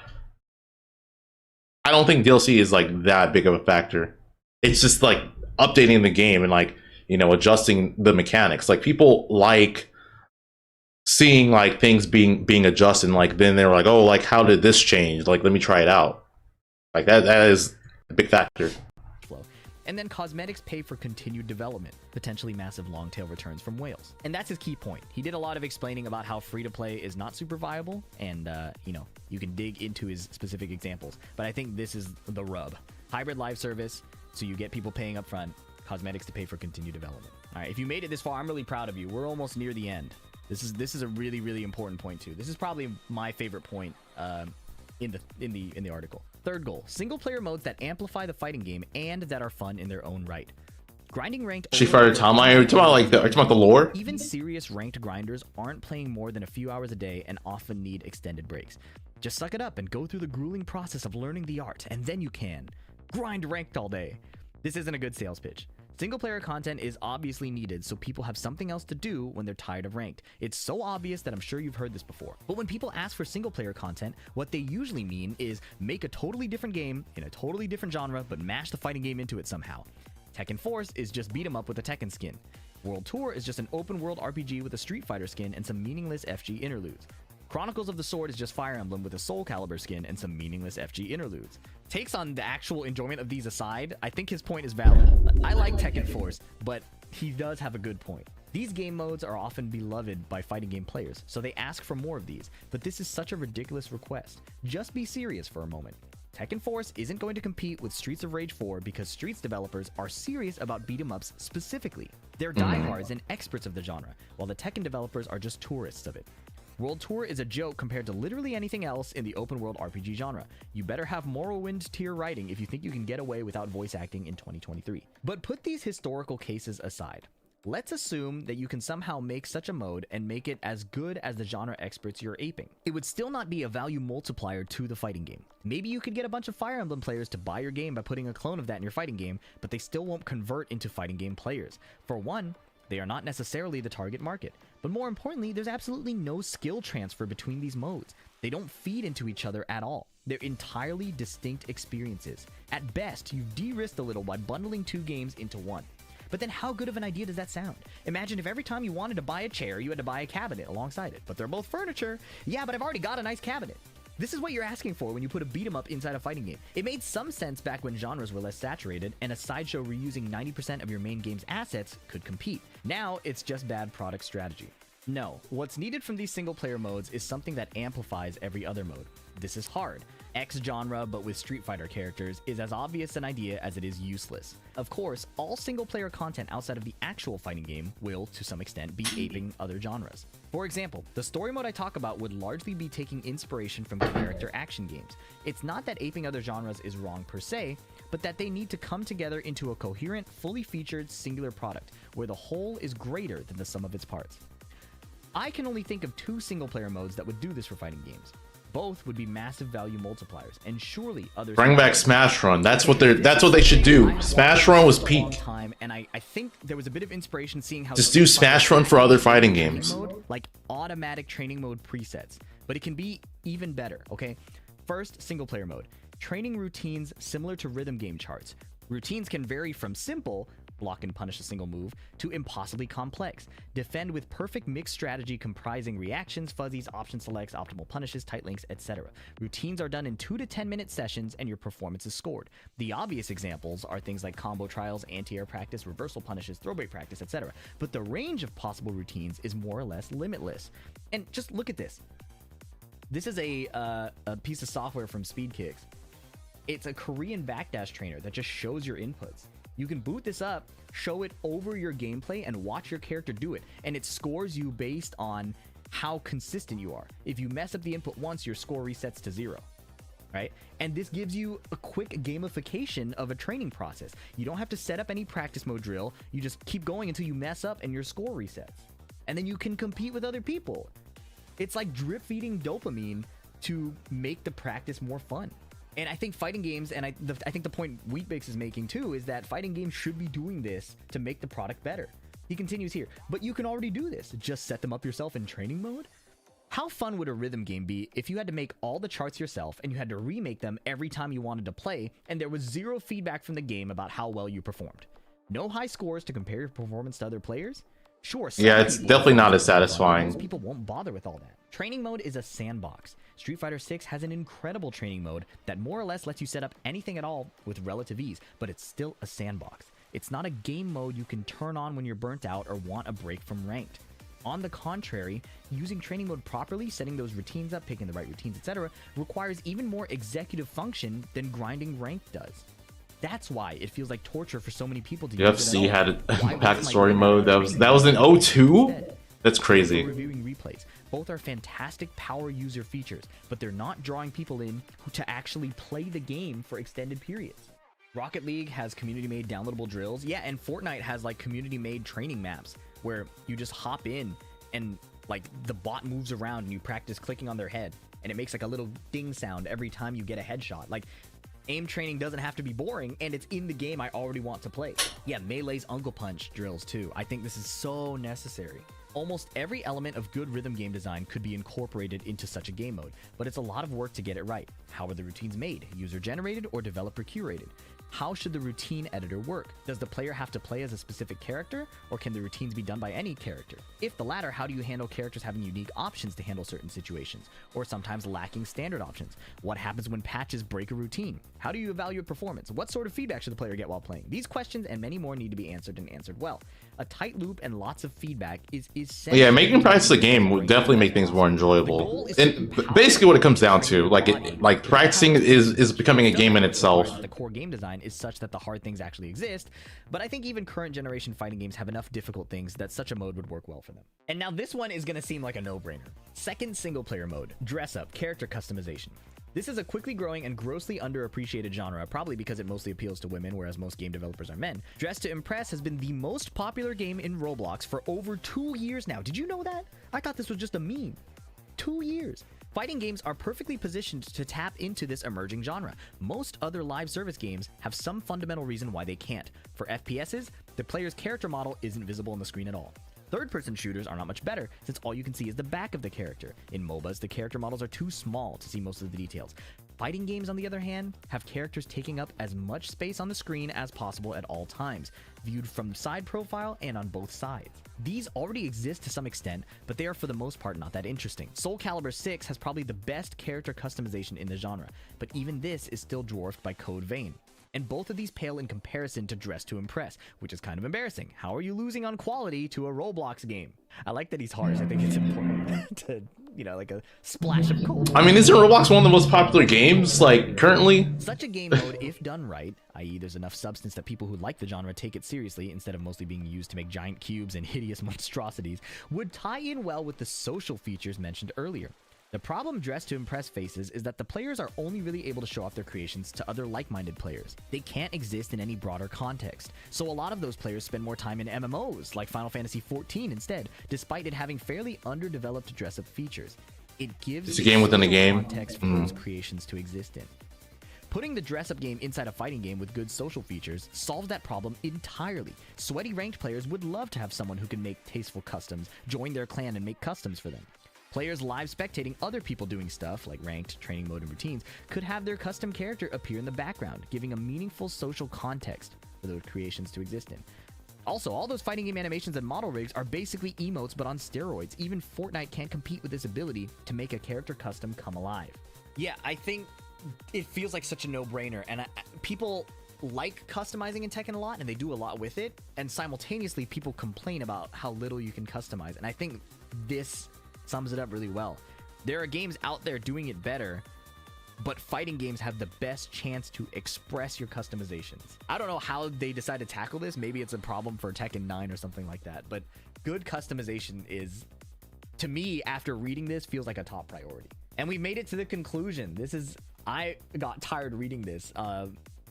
I don't think DLC is like that big of a factor. It's just like updating the game and like, you know, adjusting the mechanics. Like people like seeing like things being adjusted, and like then they're like, oh, like how did this change? Like let me try it out. Like that is a big factor. And then cosmetics pay for continued development, potentially massive long tail returns from whales. And that's his key point. He did a lot of explaining about how free to play is not super viable, and you know, you can dig into his specific examples. But I think this is the rub. Hybrid live service, so you get people paying up front, cosmetics to pay for continued development. All right, if you made it this far, I'm really proud of you. We're almost near the end. This is a really, really important point too. This is probably my favorite point in the article. Third goal: single player modes that amplify the fighting game and that are fun in their own right. Grinding ranked. She fired Tom. Are you talking about the lore? Even serious ranked grinders aren't playing more than a few hours a day and often need extended breaks. Just suck it up and go through the grueling process of learning the art, and then you can grind ranked all day. This isn't a good sales pitch. Single player content is obviously needed so people have something else to do when they're tired of ranked. It's so obvious that I'm sure you've heard this before. But when people ask for single player content, what they usually mean is make a totally different game in a totally different genre, but mash the fighting game into it somehow. Tekken Force is just beat 'em up with a Tekken skin. World Tour is just an open world RPG with a Street Fighter skin and some meaningless FG interludes. Chronicles of the Sword is just Fire Emblem with a Soul Calibur skin and some meaningless FG interludes. Takes on the actual enjoyment of these aside, I think his point is valid. I like Tekken Force, but he does have a good point. These game modes are often beloved by fighting game players, so they ask for more of these, but this is such a ridiculous request. Just be serious for a moment. Tekken Force isn't going to compete with Streets of Rage 4 because Streets developers are serious about beat-em-ups specifically. They're diehards and experts of the genre, while the Tekken developers are just tourists of it. World Tour is a joke compared to literally anything else in the open world RPG genre. You better have Morrowind tier writing if you think you can get away without voice acting in 2023. But put these historical cases aside. Let's assume that you can somehow make such a mode and make it as good as the genre experts you're aping. It would still not be a value multiplier to the fighting game. Maybe you could get a bunch of Fire Emblem players to buy your game by putting a clone of that in your fighting game, but they still won't convert into fighting game players. For one, they are not necessarily the target market. But more importantly, there's absolutely no skill transfer between these modes. They don't feed into each other at all. They're entirely distinct experiences. At best, you've de-risked a little by bundling two games into one. But then how good of an idea does that sound? Imagine if every time you wanted to buy a chair, you had to buy a cabinet alongside it. But they're both furniture. Yeah, but I've already got a nice cabinet. This is what you're asking for when you put a beat 'em up inside a fighting game. It made some sense back when genres were less saturated and a sideshow reusing 90% of your main game's assets could compete. Now, it's just bad product strategy. No, what's needed from these single player modes is something that amplifies every other mode. This is hard. X genre, but with Street Fighter characters, is as obvious an idea as it is useless. Of course, all single player content outside of the actual fighting game will, to some extent, be aping other genres. For example, the story mode I talk about would largely be taking inspiration from character action games. It's not that aping other genres is wrong per se, but that they need to come together into a coherent, fully featured, singular product, where the whole is greater than the sum of its parts. I can only think of two single-player modes that would do this for fighting games. Both would be massive value multipliers, and surely others. Bring back Smash Run. That's what they should do. Smash Run was peak. Time, and I think there was a bit of inspiration seeing how just do Smash Run for other fighting games. Mode, like automatic training mode presets, but it can be even better. Okay, first single-player mode. Training routines similar to rhythm game charts. Routines can vary from simple, block and punish a single move, to impossibly complex. Defend with perfect mixed strategy comprising reactions, fuzzies, option selects, optimal punishes, tight links, etc. Routines are done in 2 to 10 minute sessions and your performance is scored. The obvious examples are things like combo trials, anti-air practice, reversal punishes, throw break practice, etc. But the range of possible routines is more or less limitless. And just look at this. This is a piece of software from SpeedKicks. It's a Korean backdash trainer that just shows your inputs. You can boot this up, show it over your gameplay, and watch your character do it. And it scores you based on how consistent you are. If you mess up the input once, your score resets to 0. Right? And this gives you a quick gamification of a training process. You don't have to set up any practice mode drill. You just keep going until you mess up and your score resets. And then you can compete with other people. It's like drip feeding dopamine to make the practice more fun. And I think fighting games, and I think the point Wheatbix is making too, is that fighting games should be doing this to make the product better. He continues here, but you can already do this. Just set them up yourself in training mode? How fun would a rhythm game be if you had to make all the charts yourself and you had to remake them every time you wanted to play, and there was zero feedback from the game about how well you performed? No high scores to compare your performance to other players? Sure. Yeah, it's definitely not as satisfying. Most people won't bother with all that. Training mode is a sandbox. Street Fighter 6 has an incredible training mode that more or less lets you set up anything at all with relative ease, but it's still a sandbox. It's not a game mode you can turn on when you're burnt out or want a break from ranked. On the contrary, using training mode properly, setting those routines up, picking the right routines, etc., requires even more executive function than grinding ranked does. That's why it feels like torture for so many people to use UFC it at all. had a pack story mode that was in 02? That's crazy. Reviewing replays. Both are fantastic power user features, but they're not drawing people in to actually play the game for extended periods. Rocket League has community-made downloadable drills. Yeah, and Fortnite has like community-made training maps where you just hop in and like the bot moves around and you practice clicking on their head and it makes like a little ding sound every time you get a headshot. Like Aim training doesn't have to be boring, and it's in the game I already want to play. Yeah, Melee's Uncle Punch drills too. I think this is so necessary. Almost every element of good rhythm game design could be incorporated into such a game mode, but it's a lot of work to get it right. How are the routines made? User-generated or developer-curated? How should the routine editor work? Does the player have to play as a specific character, or can the routines be done by any character? If the latter, how do you handle characters having unique options to handle certain situations, or sometimes lacking standard options? What happens when patches break a routine? How do you evaluate performance? What sort of feedback should the player get while playing? These questions and many more need to be answered and answered well. A tight loop and lots of feedback is essential. Yeah, making practice the game would definitely make things more enjoyable. And basically what it comes down to, like practicing is becoming a game in itself. The core game design is such that the hard things actually exist, but I think even current generation fighting games have enough difficult things that such a mode would work well for them. And now this one is going to seem like a no-brainer. Second single player mode, dress up, character customization. This is a quickly growing and grossly underappreciated genre, probably because it mostly appeals to women, whereas most game developers are men. Dress to Impress has been the most popular game in Roblox for over 2 years now. Did you know that? I thought this was just a meme. 2 years. Fighting games are perfectly positioned to tap into this emerging genre. Most other live service games have some fundamental reason why they can't. For FPSs, the player's character model isn't visible on the screen at all. Third-person shooters are not much better, since all you can see is the back of the character. In MOBAs, the character models are too small to see most of the details. Fighting games, on the other hand, have characters taking up as much space on the screen as possible at all times, viewed from side profile and on both sides. These already exist to some extent, but they are for the most part not that interesting. Soul Calibur 6 has probably the best character customization in the genre, but even this is still dwarfed by Code Vein. And both of these pale in comparison to Dress to Impress, which is kind of embarrassing. How are you losing on quality to a Roblox game? I like that he's harsh. I think it's important to, you know, like a splash of cold. I mean, isn't Roblox one of the most popular games, like, currently? Such a game mode, if done right, i.e. there's enough substance that people who like the genre take it seriously instead of mostly being used to make giant cubes and hideous monstrosities, would tie in well with the social features mentioned earlier. The problem Dress to Impress faces is that the players are only really able to show off their creations to other like-minded players. They can't exist in any broader context, so a lot of those players spend more time in MMOs, like Final Fantasy XIV instead, despite it having fairly underdeveloped dress-up features. It gives it's a game within a game context for those creations to exist in. Putting the dress-up game inside a fighting game with good social features solves that problem entirely. Sweaty ranked players would love to have someone who can make tasteful customs, join their clan and make customs for them. Players live spectating other people doing stuff, like ranked, training mode, and routines, could have their custom character appear in the background, giving a meaningful social context for those creations to exist in. Also, all those fighting game animations and model rigs are basically emotes but on steroids. Even Fortnite can't compete with this ability to make a character custom come alive. Yeah, I think it feels like such a no-brainer, and people like customizing in Tekken a lot, and they do a lot with it, and simultaneously people complain about how little you can customize, and I think this sums it up really well. There are games out there doing it better, but fighting games have the best chance to express your customizations. I don't know how they decide to tackle this. Maybe it's a problem for Tekken 9 or something like that, but good customization is, to me, after reading this, feels like a top priority. And we made it to the conclusion. I got tired reading this.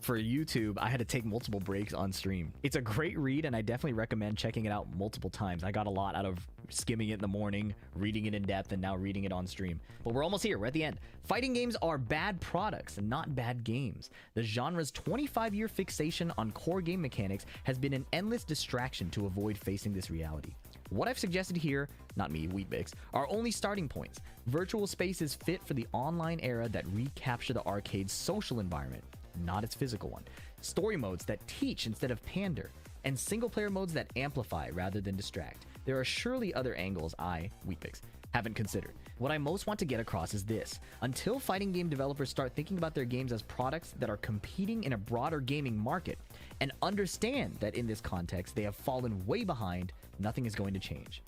For YouTube, I had to take multiple breaks on stream. It's a great read, and I definitely recommend checking it out multiple times. I got a lot out of skimming it in the morning, reading it in depth, and now reading it on stream. But we're almost here. We're at the end. Fighting games are bad products and not bad games. The genre's 25-year fixation on core game mechanics has been an endless distraction to avoid facing this reality. What I've suggested here, not me, Wheatbix, are only starting points. Virtual spaces fit for the online era that recapture the arcade's social environment, not its physical one. Story modes that teach instead of pander, and single-player modes that amplify rather than distract. There are surely other angles I, Wheatbix, haven't considered. What I most want to get across is this. Until fighting game developers start thinking about their games as products that are competing in a broader gaming market, and understand that in this context they have fallen way behind, nothing is going to change.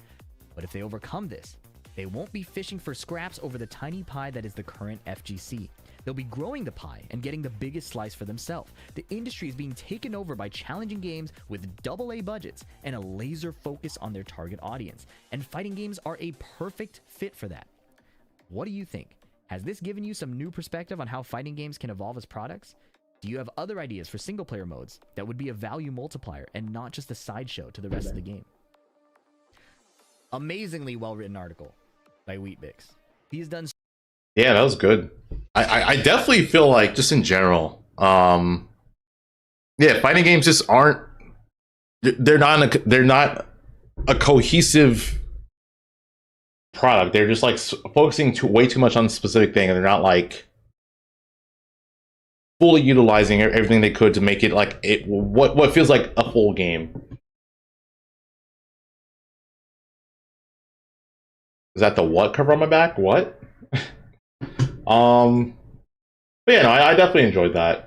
But if they overcome this, they won't be fishing for scraps over the tiny pie that is the current FGC. They'll be growing the pie and getting the biggest slice for themselves. The industry is being taken over by challenging games with AA budgets and a laser focus on their target audience. And fighting games are a perfect fit for that. What do you think? Has this given you some new perspective on how fighting games can evolve as products? Do you have other ideas for single-player modes that would be a value multiplier and not just a sideshow to the rest of the game? Amazingly well-written article by Wheatbix. He's done. Yeah, that was good. I definitely feel like, just in general, Yeah, fighting games just aren't. They're not a cohesive product. They're just like focusing way too much on a specific thing, and they're not like fully utilizing everything they could to make it like what feels like a full game. Is that the what cover on my back? What? But yeah, no, I definitely enjoyed that.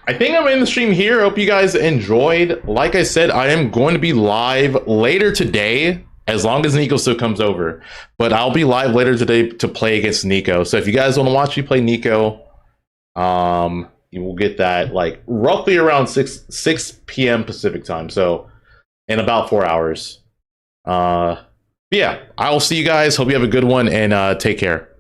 I think I'm in the stream here. Hope you guys enjoyed. Like I said, I am going to be live later today, as long as Nico still comes over. But I'll be live later today to play against Nico. So if you guys want to watch me play Nico, you will get that like roughly around 6 p.m. Pacific time. So in about 4 hours. Yeah, I will see you guys. Hope you have a good one and take care.